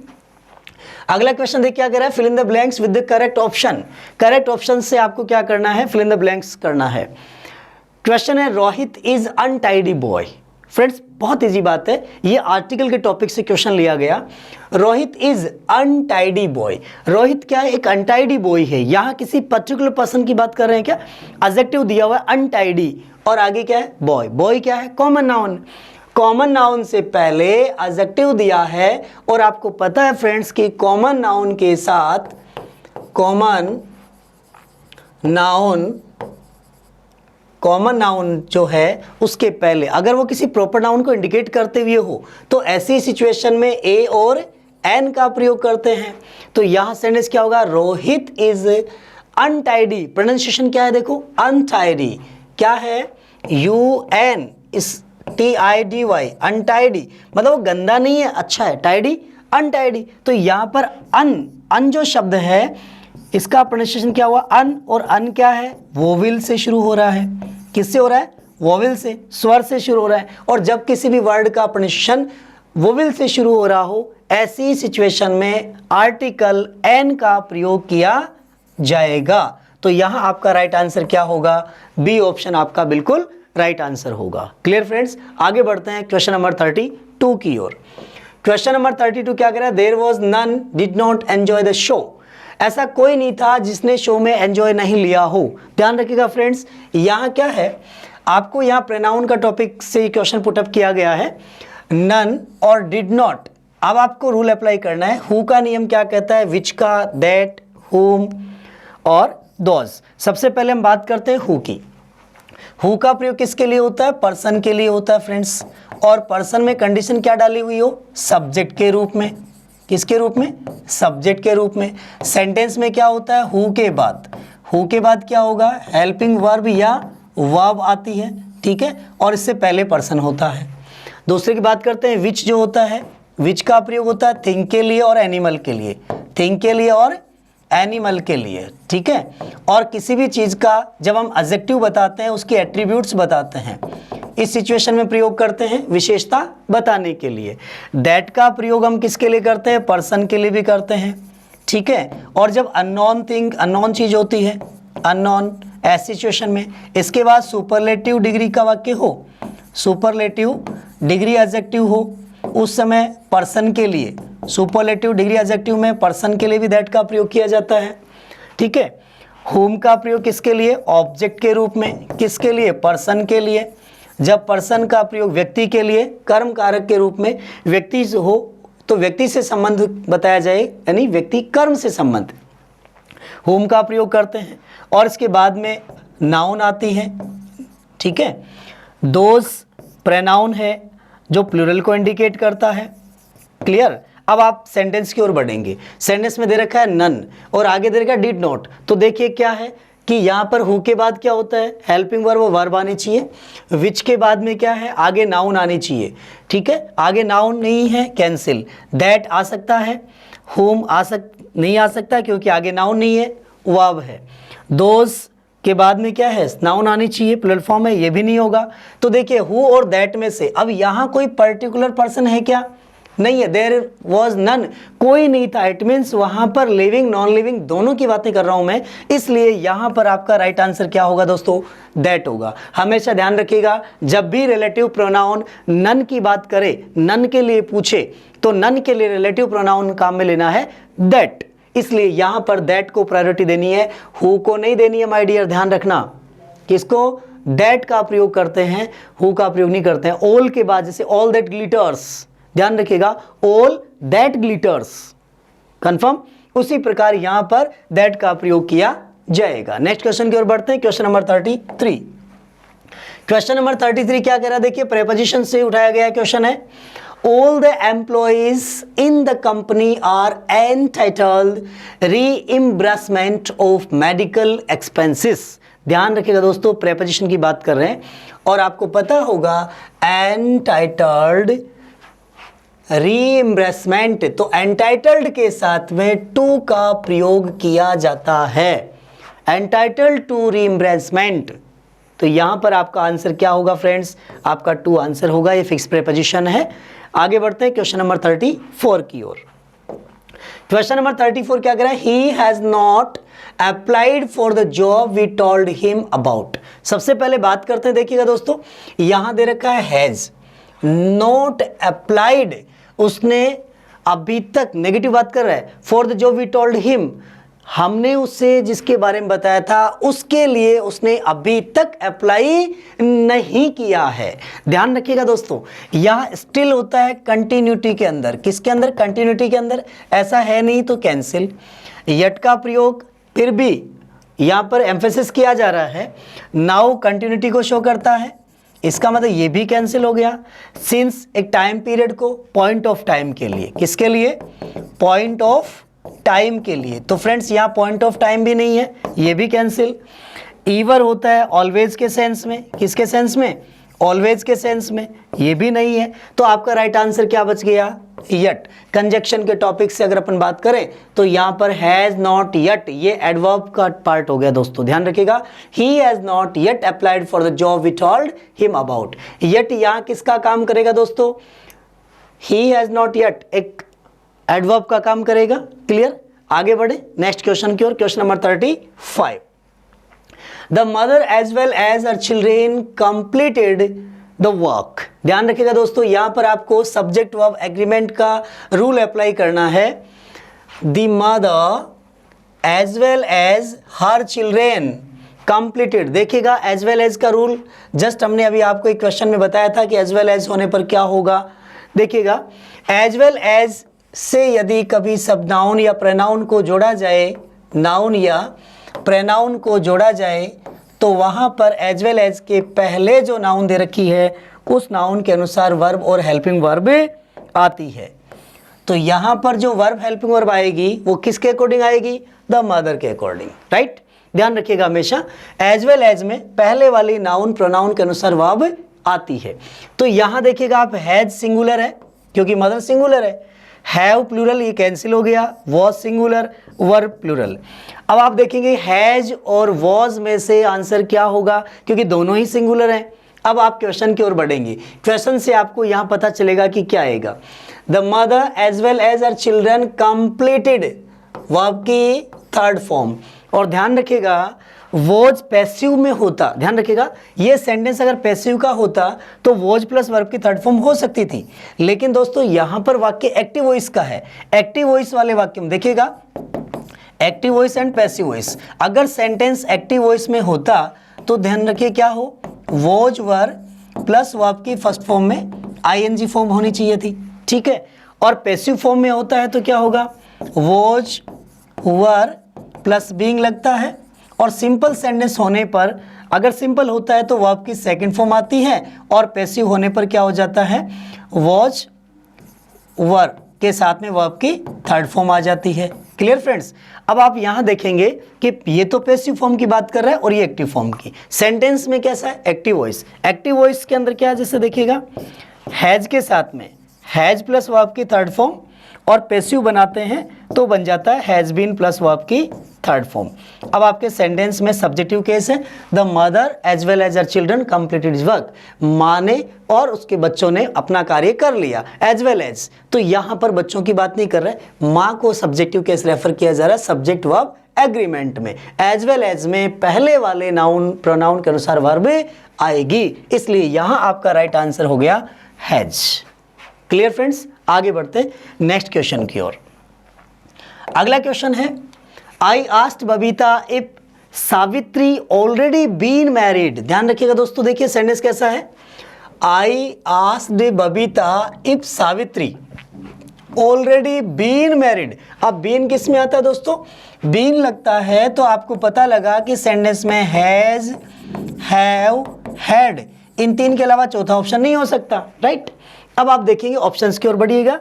अगला क्वेश्चन देखिए क्या कह रहा है, fill in the blanks with the correct option. Correct option से आपको क्या करना है, फिल इन द ब्लैंक्स करना है। क्वेश्चन है Rohit is untidy boy. Friends बहुत इजी बात है, ये आर्टिकल के टॉपिक से क्वेश्चन लिया गया। Rohit is untidy boy, Rohit क्या है, एक अनटाइडी बॉय है। यहाँ किसी पर्टिकुलर पर्सन की बात कर रहे हैं क्या, एडजेक्टिव दिया हुआ है अनटाइडी और आगे क्या है बॉय। बॉय क्या है, कॉमन नाउन, कॉमन नाउन से पहले एडजेक्टिव दिया है। और आपको पता है फ्रेंड्स कि कॉमन नाउन के साथ कॉमन नाउन जो है उसके पहले अगर वो किसी प्रॉपर नाउन को इंडिकेट करते हुए हो तो ऐसी सिचुएशन में ए और एन का प्रयोग करते हैं। तो यहां सेंटेंस क्या होगा, रोहित इज अनटाइडी। प्रोनाउंसिएशन क्या है देखो, अनटाइडी क्या है, यू एन इस TIDY, अनटाइडी मतलब वो गंदा नहीं है, अच्छा है, टाइडी अनटाइडी। तो यहाँ पर अन जो शब्द है इसका प्रोनाउंसिएशन क्या हुआ, अन, और अन क्या है, वोविल से शुरू हो रहा है। किससे हो रहा है, वोविल से, स्वर से शुरू हो रहा है। और जब किसी भी वर्ड का प्रोनाउंसिएशन वोविल से शुरू हो रहा हो ऐसी सिचुएशन में आर्टिकल एन का प्रयोग किया जाएगा। तो यहाँ आपका राइट आंसर क्या होगा, बी ऑप्शन आपका बिल्कुल राइट आंसर होगा। क्लियर फ्रेंड्स, आगे बढ़ते हैं क्वेश्चन नंबर 32 की ओर। क्वेश्चन नंबर 32 क्या कह रहा है, there was none did not enjoy the show. ऐसा कोई नहीं था जिसने शो में एंजॉय नहीं लिया हो। ध्यान रखिएगा फ्रेंड्स, यहाँ क्या है, आपको यहाँ प्रोनाउन का टॉपिक से क्वेश्चन पुटअप किया गया है, नन और डिड नॉट। अब आपको रूल अप्लाई करना है। हु का नियम क्या कहता है, विच का, दैट, हुम और दोज। सबसे पहले हम बात करते हैं हु की। हु का प्रयोग किसके लिए होता है, पर्सन के लिए होता है फ्रेंड्स। और पर्सन में कंडीशन क्या डाली हुई हो, सब्जेक्ट के रूप में। किसके रूप में, सब्जेक्ट के रूप में। सेंटेंस में क्या होता है, हु के बाद क्या होगा, हेल्पिंग वर्ब या वर्ब आती है, ठीक है, और इससे पहले पर्सन होता है। दूसरे की बात करते हैं, विच जो होता है, विच का प्रयोग होता है थिंग के लिए और एनिमल के लिए, थिंग के लिए और एनिमल के लिए, ठीक है। और किसी भी चीज़ का जब हम एडजेक्टिव बताते हैं उसके एट्रीब्यूट्स बताते हैं, इस सिचुएशन में प्रयोग करते हैं विशेषता बताने के लिए। दैट का प्रयोग हम किसके लिए करते हैं, पर्सन के लिए भी करते हैं, ठीक है। और जब अननोन थिंग, अननोन चीज़ होती है, अननोन, ऐसी सिचुएशन में। इसके बाद सुपरलेटिव डिग्री का वाक्य हो, सुपरलेटिव डिग्री एडजेक्टिव हो, उस समय पर्सन के लिए, सुपरलेटिव डिग्री एडजेक्टिव में पर्सन के लिए भी दैट का प्रयोग किया जाता है, ठीक है। हुम का प्रयोग किसके लिए, ऑब्जेक्ट के रूप में, किसके लिए, पर्सन के लिए। जब पर्सन का प्रयोग व्यक्ति के लिए कर्म कारक के रूप में, व्यक्ति हो तो व्यक्ति से संबंध बताया जाए, यानी व्यक्ति कर्म से संबंध, हुम का प्रयोग करते हैं। और इसके बाद में नाउन आती है, ठीक है। दोज प्रोनाउन है जो प्लूरल को इंडिकेट करता है, क्लियर। अब आप सेंटेंस की ओर बढ़ेंगे। सेंटेंस में दे रखा है नन और आगे दे रखा है डिड नॉट। तो देखिए क्या है कि यहाँ पर हु के बाद क्या होता है, हेल्पिंग वर्ब वो वर्ब आनी चाहिए। विच के बाद में क्या है, आगे नाउन आनी चाहिए, ठीक है। आगे नाउन नहीं है, कैंसिल। दैट आ सकता है, हुम नहीं आ सकता क्योंकि आगे नाउन नहीं है, वर्ब है। दोज के बाद में क्या है, नाउन आनी चाहिए, प्लेटफॉर्म है, ये भी नहीं होगा। तो देखिए हु और दैट में से अब यहाँ कोई पर्टिकुलर पर्सन है क्या, नहीं है, देयर वॉज नन, कोई नहीं था। इट मीन्स वहां पर लिविंग नॉन लिविंग दोनों की बातें कर रहा हूं मैं, इसलिए यहां पर आपका राइट आंसर क्या होगा दोस्तों, दैट होगा। हमेशा ध्यान रखिएगा जब भी रिलेटिव प्रोनाउन नन की बात करे, नन के लिए पूछे, तो नन के लिए रिलेटिव प्रोनाउन काम में लेना है दैट, इसलिए यहां पर दैट को प्रायोरिटी देनी है, हु को नहीं देनी है माय डियर। ध्यान रखना, किसको, दैट का प्रयोग करते हैं, हु का प्रयोग नहीं करते हैं। ऑल के बाद जैसे ऑल दैट ग्लिटर्स, ध्यान रखिएगा, ऑल दैट ग्लिटर्स, कंफर्म, उसी प्रकार यहां पर दैट का प्रयोग किया जाएगा। नेक्स्ट क्वेश्चन की ओर बढ़ते हैं, क्वेश्चन नंबर 33। क्वेश्चन नंबर 33 क्या कह रहा है, देखिए प्रेपोजिशन से उठाया गया क्वेश्चन है। All the employees in the company are entitled reimbursement of medical expenses। ध्यान रखिएगा दोस्तों, प्रेपोजिशन की बात कर रहे हैं और आपको पता होगा entitled reimbursement, तो entitled के साथ में to का प्रयोग किया जाता है, entitled to reimbursement। तो यहां पर आपका आंसर क्या होगा फ्रेंड्स, आपका टू आंसर होगा, ये फिक्स प्रेपोजिशन है। आगे बढ़ते हैं क्वेश्चन नंबर 34 की ओर। क्वेश्चन नंबर 34 क्या कह रहा है, he has not applied for the job we told him about. सबसे पहले बात करते हैं, देखिएगा दोस्तों यहां दे रखा है हैज नॉट अप्लाइड, उसने अभी तक नेगेटिव बात कर रहा है, for the job we told him, हमने उससे जिसके बारे में बताया था उसके लिए उसने अभी तक अप्लाई नहीं किया है। ध्यान रखिएगा दोस्तों, यह स्टिल होता है कंटिन्यूटी के अंदर, किसके अंदर, कंटिन्यूटी के अंदर, ऐसा है नहीं तो कैंसिल। यट का प्रयोग फिर भी यहां पर एम्फेसिस किया जा रहा है, नाउ कंटिन्यूटी को शो करता है, इसका मतलब ये भी कैंसिल हो गया। सिंस एक टाइम पीरियड को पॉइंट ऑफ टाइम के लिए, किसके लिए, पॉइंट ऑफ टाइम के लिए, तो फ्रेंड्स यहां पॉइंट ऑफ टाइम भी नहीं है, ये भी कैंसिल। ईवर होता है ऑलवेज के सेंस में, किसके सेंस में, ऑलवेज के सेंस में, ये भी नहीं है। तो आपका राइट आंसर क्या बच गया, यट। कंजक्शन के टॉपिक से अगर अपन बात करें तो यहां पर हैज नॉट यट, ये एडवर्ब का पार्ट हो गया दोस्तों, ध्यान रखिएगा। He has not yet applied for the job we told him about. Yet यहां किसका काम करेगा दोस्तों, ही हैज नॉट यट एक एडवर्ब का काम करेगा, क्लियर। आगे बढ़े नेक्स्ट क्वेश्चन की ओर, question number 35। The mother as well as her children completed the work. ध्यान रखिएगा दोस्तों, यहां पर आपको सब्जेक्ट वर्ब एग्रीमेंट का रूल अप्लाई करना है। The mother as well as her children completed, देखिएगा एज वेल एज का रूल जस्ट हमने अभी आपको एक क्वेश्चन में बताया था कि एज वेल एज होने पर क्या होगा। देखिएगा एज वेल एज से यदि कभी सब नाउन या प्रोनाउन को जोड़ा जाए, नाउन या प्रोनाउन को जोड़ा जाए, तो वहां पर एज वेल एज के पहले जो नाउन दे रखी है उस नाउन के अनुसार वर्ब और हेल्पिंग वर्ब आती है। तो यहां पर जो वर्ब हेल्पिंग वर्ब आएगी वो किसके अकॉर्डिंग आएगी, द मदर के अकॉर्डिंग, राइट। ध्यान रखिएगा हमेशा एज वेल एज में पहले वाली नाउन प्रोनाउन के अनुसार वर्ब आती है। तो यहां देखिएगा आप हैज सिंगुलर है क्योंकि मदर सिंगुलर है, हैव प्लूरल ये कैंसिल हो गया, वॉज सिंगुलर, वर्ब प्लूरल। अब आप देखेंगे हैज और वॉज में से आंसर क्या होगा, क्योंकि दोनों ही सिंगुलर हैं। अब आप क्वेश्चन की ओर बढ़ेंगे, क्वेश्चन से आपको यहां पता चलेगा कि क्या आएगा। The mother as well as her children completed, verb की थर्ड फॉर्म। और ध्यान रखिएगा वॉज पैसिव में होता, ध्यान रखिएगा ये सेंटेंस अगर पैसिव का होता तो वॉज प्लस वर्ब की थर्ड फॉर्म हो सकती थी, लेकिन दोस्तों यहां पर वाक्य एक्टिव वॉइस का है। एक्टिव वॉइस वाले वाक्य में देखिएगा active voice and passive voice, अगर सेंटेंस एक्टिव वॉइस में होता तो ध्यान रखिए क्या हो, वॉज वर प्लस वर्ब की फर्स्ट फॉर्म में आईएनजी फॉर्म होनी चाहिए थी, ठीक है। और पैसिव फॉर्म में होता है तो क्या होगा, वॉज वर प्लस बीइंग लगता है। और सिंपल सेंटेंस होने पर अगर सिंपल होता है तो वर्ब की सेकंड फॉर्म आती है, और पैसिव होने पर क्या हो जाता है, वॉज वर के साथ में वर्ब की थर्ड फॉर्म आ जाती है। Clear friends. अब आप यहां देखेंगे कि ये तो पैसिव फॉर्म की बात कर रहा है और ये एक्टिव फॉर्म की। सेंटेंस में कैसा है, एक्टिव वॉइस। एक्टिव वॉइस के अंदर क्या है, जैसे देखिएगा हैज के साथ में हैज प्लस वर्ब की थर्ड फॉर्म, और पैसिव बनाते हैं तो बन जाता है हैज बीन प्लस वर्ब की थर्ड फॉर्म। अब आपके सेंटेंस में सब्जेक्टिव केस है, the mother as well as her children completed his work, माँ ने और उसके बच्चों ने अपना कार्य कर लिया, एज वेल एज, तो यहाँ पर बच्चों की बात नहीं कर रहे, माँ को सब्जेक्टिव केस रेफर किया जा रहा है सब्जेक्ट वर्ब एग्रीमेंट में। एज वेल एज में पहले वाले नाउन प्रोनाउन के अनुसार वर्ब आएगी, इसलिए यहाँ आपका राइट आंसर हो गया हैज। क्लियर फ्रेंड्स, आगे बढ़ते नेक्स्ट क्वेश्चन की ओर। अगला क्वेश्चन है, I asked Babita if Savitri already been married. ध्यान रखिएगा दोस्तों, देखिए सेंटेंस कैसा है, I asked Babita if Savitri already been married. अब बीन किस में आता है दोस्तों, बीन लगता है तो आपको पता लगा कि सेंटेंस में हैज, हैव, हैड, इन तीन के अलावा चौथा ऑप्शन नहीं हो सकता, राइट। अब आप देखेंगे ऑप्शंस की ओर बढ़िएगा,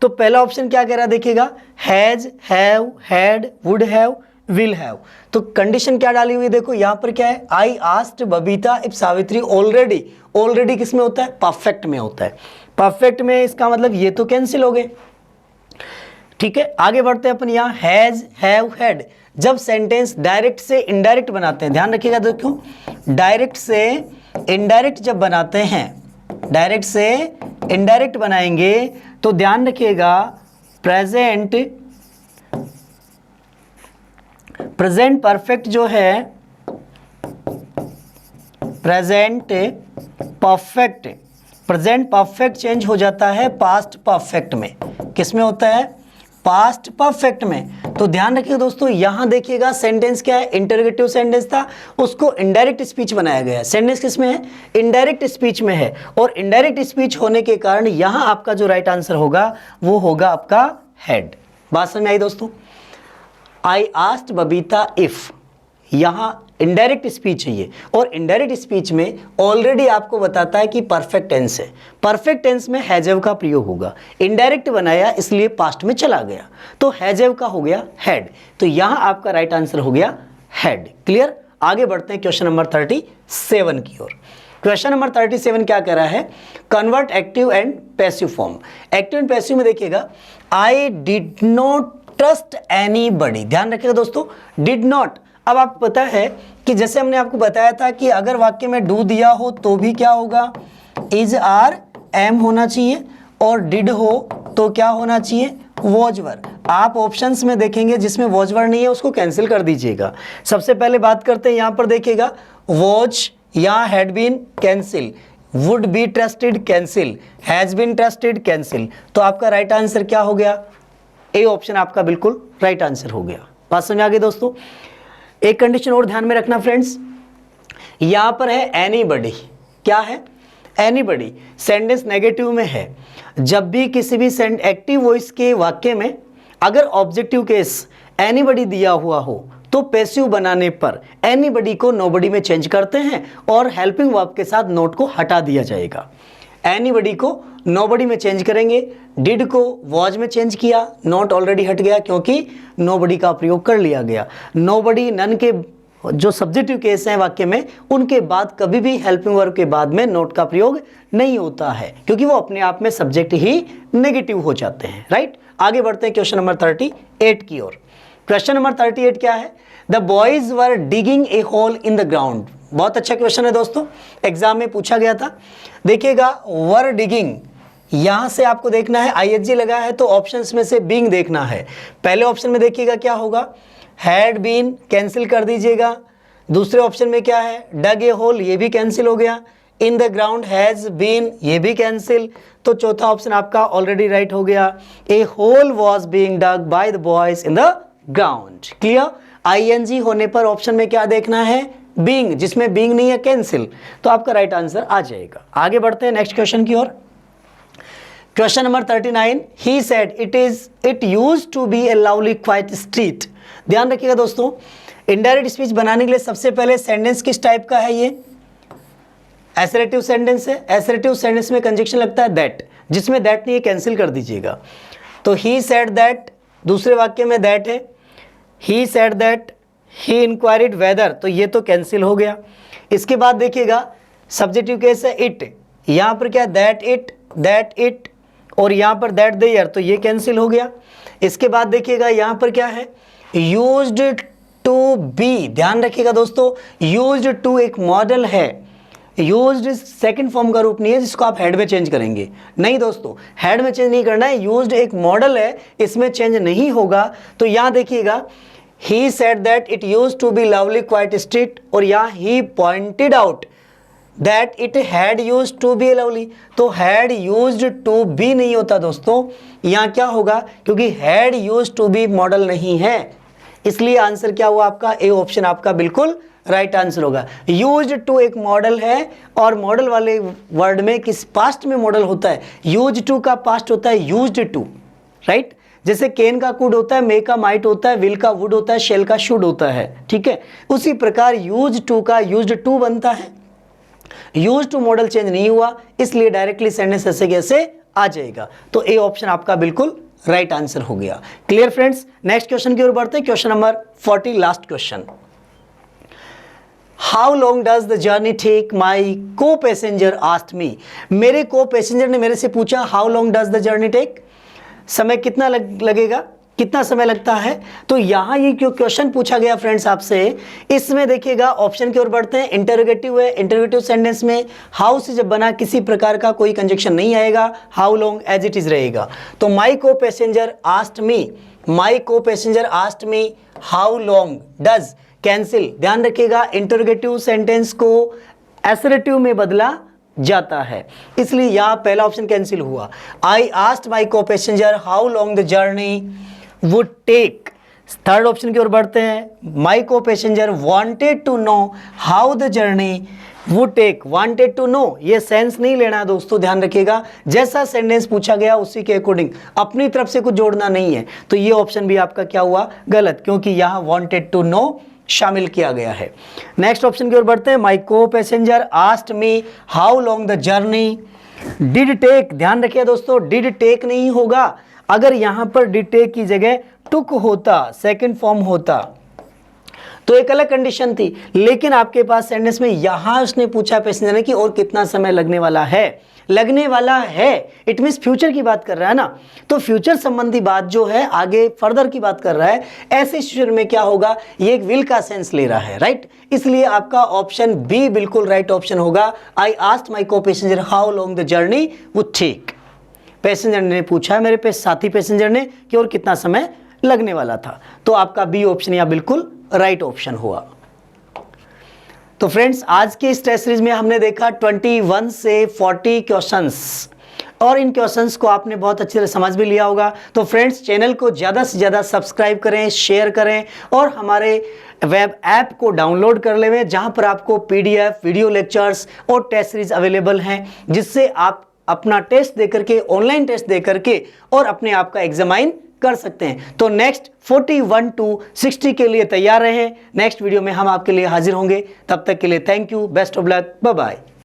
तो पहला ऑप्शन क्या कह रहा है देखिएगा, has, have, had, would have, will have. तो कंडीशन क्या डाली हुई है देखो, यहां पर क्या है, I asked Babita if Savitri already. Already किस में होता है, परफेक्ट में होता है। परफेक्ट में इसका मतलब ये तो कैंसिल हो गए, ठीक है। आगे बढ़ते हैं अपन, यहाँ हैज, हैव, हैड। जब सेंटेंस डायरेक्ट से इनडायरेक्ट बनाते हैं, ध्यान रखिएगा देखो, डायरेक्ट से इनडायरेक्ट जब बनाते हैं, डायरेक्ट से इनडायरेक्ट बनाएंगे तो ध्यान रखिएगा प्रेजेंट परफेक्ट जो है, प्रेजेंट परफेक्ट चेंज हो जाता है पास्ट परफेक्ट में। किस में होता है, पास्ट परफेक्ट में। तो ध्यान रखिएगा दोस्तों, यहां देखिएगा सेंटेंस क्या है, इंटरोगेटिव सेंटेंस था, उसको इनडायरेक्ट स्पीच बनाया गया है। सेंटेंस किस में है, इनडायरेक्ट स्पीच में है, और इनडायरेक्ट स्पीच होने के कारण यहां आपका जो राइट आंसर होगा वो होगा आपका हैड। बात समझ में आई दोस्तों, आई आस्क्ड बबीता इफ, यहां इनडायरेक्ट स्पीच है ये, और इनडायरेक्ट स्पीच में ऑलरेडी आपको बताता है कि परफेक्ट टेंस है, परफेक्ट टेंस में हैजेव का प्रयोग होगा, इनडायरेक्ट बनाया इसलिए पास्ट में चला गया, तो हैजेव का हो गया हैड। तो यहां आपका राइट आंसर हो गया हैड। क्लियर, आगे बढ़ते हैं क्वेश्चन नंबर 37 की ओर। क्वेश्चन नंबर 37 क्या कह रहा है, convert active and passive form. Active and passive में देखिएगा, I did not trust anybody. ध्यान रखिएगा दोस्तों, डिड नॉट। अब आपको पता है कि जैसे हमने आपको बताया था कि अगर वाक्य में डू दिया हो तो भी क्या होगा, इज, आर, एम होना चाहिए, और डिड हो तो क्या होना चाहिए, वॉज वर। आप ऑप्शंस में देखेंगे जिसमें वॉज वर नहीं है उसको कैंसिल कर दीजिएगा। सबसे पहले बात करते हैं, यहां पर देखिएगा वॉज या had been cancel, would be trusted cancel, has been trusted cancel. तो आपका राइट आंसर क्या हो गया, ए ऑप्शन आपका बिल्कुल राइट आंसर हो गया। बात समझ आ गई दोस्तों। एक कंडीशन और ध्यान में रखना फ्रेंड्स, यहां पर है एनीबॉडी। क्या है, एनीबॉडी सेंटेंस नेगेटिव में है। जब भी किसी भी एक्टिव वॉइस के वाक्य में अगर ऑब्जेक्टिव केस एनीबॉडी दिया हुआ हो तो पैसिव बनाने पर एनीबॉडी को नोबॉडी में चेंज करते हैं और हेल्पिंग वर्ब के साथ नोट को हटा दिया जाएगा। एनीबॉडी को नोबॉडी में चेंज करेंगे, डिड को वॉज में चेंज किया, नॉट ऑलरेडी हट गया क्योंकि नोबॉडी का प्रयोग कर लिया गया। नोबॉडी, नन के जो सब्जेक्टिव केस हैं वाक्य में, उनके बाद कभी भी हेल्पिंग वर्ब के बाद में नोट का प्रयोग नहीं होता है क्योंकि वो अपने आप में सब्जेक्ट ही नेगेटिव हो जाते हैं, राइट। आगे बढ़ते हैं क्वेश्चन नंबर 38 की ओर। क्वेश्चन नंबर 38 क्या है, the boys were digging a hole in the ground. बहुत अच्छा क्वेश्चन है दोस्तों, एग्जाम में पूछा गया था। देखिएगा वर डिगिंग, यहां से आपको देखना है आईएचजी लगा है तो ऑप्शंस में से बीइंग देखना है। पहले ऑप्शन में देखिएगा क्या होगा, हैड बीन, कैंसिल कर दीजिएगा। दूसरे ऑप्शन में क्या है, डग ए होल, ये भी कैंसिल हो गया। In the ground has been, ये भी कैंसिल। तो चौथा ऑप्शन आपका ऑलरेडी राइट हो गया, a hole was being dug by the boys in the ground. Clear, ING होने पर ऑप्शन में क्या देखना है, बीइंग, जिसमें बीइंग नहीं है कैंसिल, तो आपका राइट आंसर आ जाएगा। आगे बढ़ते हैं नेक्स्ट क्वेश्चन की ओर। Question number 39, he said it used to be a lovely quite street. ध्यान रखिएगा दोस्तों, इनडायरेक्ट स्पीच बनाने के लिए सबसे पहले सेंटेंस किस टाइप का है, ये एसरेटिव सेंटेंस है। एसरेटिव सेंटेंस में कंजक्शन लगता है दैट, जिसमें दैट नहीं है कैंसिल कर दीजिएगा। तो ही सेड दैट, दूसरे वाक्य में दैट है, he said that, he inquired whether, तो ये तो कैंसिल हो गया। इसके बाद देखिएगा सब्जेक्टिव केस है इट, यहाँ पर क्या दैट इट, और यहाँ पर दैट द ईयर, तो ये कैंसिल हो गया। इसके बाद देखिएगा यहाँ पर क्या है, यूज्ड टू बी, ध्यान रखिएगा दोस्तों, यूज्ड टू एक मॉडल है, यूज्ड सेकंड फॉर्म का रूप नहीं है जिसको आप हेड में चेंज करेंगे, नहीं दोस्तों, हेड में चेंज नहीं करना है, यूज्ड एक मॉडल है, इसमें चेंज नहीं होगा। तो यहां देखिएगा, he said that it used to be lovely quite street, और यहाँ he pointed out that it had used to be lovely, तो had used to be नहीं होता दोस्तों, यहाँ क्या होगा, क्योंकि had used to be model नहीं है, इसलिए आंसर क्या हुआ आपका, ए ऑप्शन आपका बिल्कुल राइट आंसर होगा। यूज्ड टू एक मॉडल है, और मॉडल वाले वर्ड में किस पास्ट में मॉडल होता है, यूज्ड टू का पास्ट होता है यूज्ड टू, राइट। जैसे केन का कुड होता है, मे का माइट होता है, विल का वुड होता है, शेल का शुड होता है, ठीक है। उसी प्रकार यूज्ड टू का यूज्ड टू बनता है, यूज्ड टू मॉडल चेंज नहीं हुआ, इसलिए डायरेक्टली सेंटेंस ऐसे कैसे आ जाएगा। तो ए ऑप्शन आपका बिल्कुल राइट आंसर हो गया। क्लियर फ्रेंड्स, नेक्स्ट क्वेश्चन की ओर बढ़ते हैं, question number 40, last question. How long does the journey take, my co passenger asked मी, मेरे को पैसेंजर ने मेरे से पूछा how long does the journey take, समय कितना लगेगा, कितना समय लगता है। तो यहां ये क्यों क्वेश्चन पूछा गया फ्रेंड्स आपसे, इसमें देखिएगा ऑप्शन की ओर बढ़ते हैं, इंटरोगेटिव है, इंटरोगेटिव सेंटेंस में हाउ से जब बना किसी प्रकार का कोई कंजक्शन नहीं आएगा, how long as it is रहेगा। तो my co passenger asked me, my co passenger asked me how long does, cancel, ध्यान रखिएगा इंटरोगेटिव सेंटेंस को एसरेटिव में बदला जाता है, इसलिए यहां पहला ऑप्शन कैंसिल हुआ। आई asked my co passenger how long the journey would take. Third option की ओर बढ़ते हैं, my co passenger wanted to know how the journey would take, wanted to know, ये सेंस नहीं लेना है दोस्तों, ध्यान रखिएगा, जैसा सेंटेंस पूछा गया उसी के अकॉर्डिंग, अपनी तरफ से कुछ जोड़ना नहीं है। तो ये ऑप्शन भी आपका क्या हुआ, गलत, क्योंकि यहां वांटेड टू नो शामिल किया गया है। नेक्स्ट ऑप्शन की ओर बढ़ते हैं, my co passenger asked me how long the journey did take, ध्यान रखिए दोस्तों, डिड टेक नहीं होगा, अगर यहां पर डिड टेक की जगह टुक होता, सेकंड फॉर्म होता तो एक अलग कंडीशन थी, लेकिन आपके पास सेंटेंस में यहां उसने पूछा पैसेंजर ने कि और कितना समय लगने वाला है, लगने वाला है, इट मींस फ्यूचर की बात कर रहा है ना, तो फ्यूचर संबंधी बात जो है आगे फर्दर की बात कर रहा है, ऐसे सिचुएशन में क्या होगा, ये एक विल का सेंस ले रहा है, राइट। इसलिए आपका ऑप्शन बी बिल्कुल राइट ऑप्शन होगा। I asked my co passenger how long the journey would take, passenger ने पूछा मेरे पे साथी पैसेंजर ने कि और कितना समय लगने वाला था, तो आपका बी ऑप्शन या बिल्कुल राइट ऑप्शन हुआ। तो फ्रेंड्स, आज के इस टेस्ट सीरीज में हमने देखा 21 से 40 क्वेश्चंस, और इन क्वेश्चंस को आपने बहुत अच्छे से समझ भी लिया होगा। तो फ्रेंड्स, चैनल को ज़्यादा से ज़्यादा सब्सक्राइब करें, शेयर करें, और हमारे वेब ऐप को डाउनलोड कर लें, जहां पर आपको PDF, वीडियो लेक्चर्स और टेस्ट सीरीज अवेलेबल हैं, जिससे आप अपना टेस्ट देकर के, ऑनलाइन टेस्ट देकर के, और अपने आप का एग्जामाइन कर सकते हैं। तो नेक्स्ट 41 to 60 के लिए तैयार रहें। नेक्स्ट वीडियो में हम आपके लिए हाजिर होंगे, तब तक के लिए thank you, best of luck, bye bye.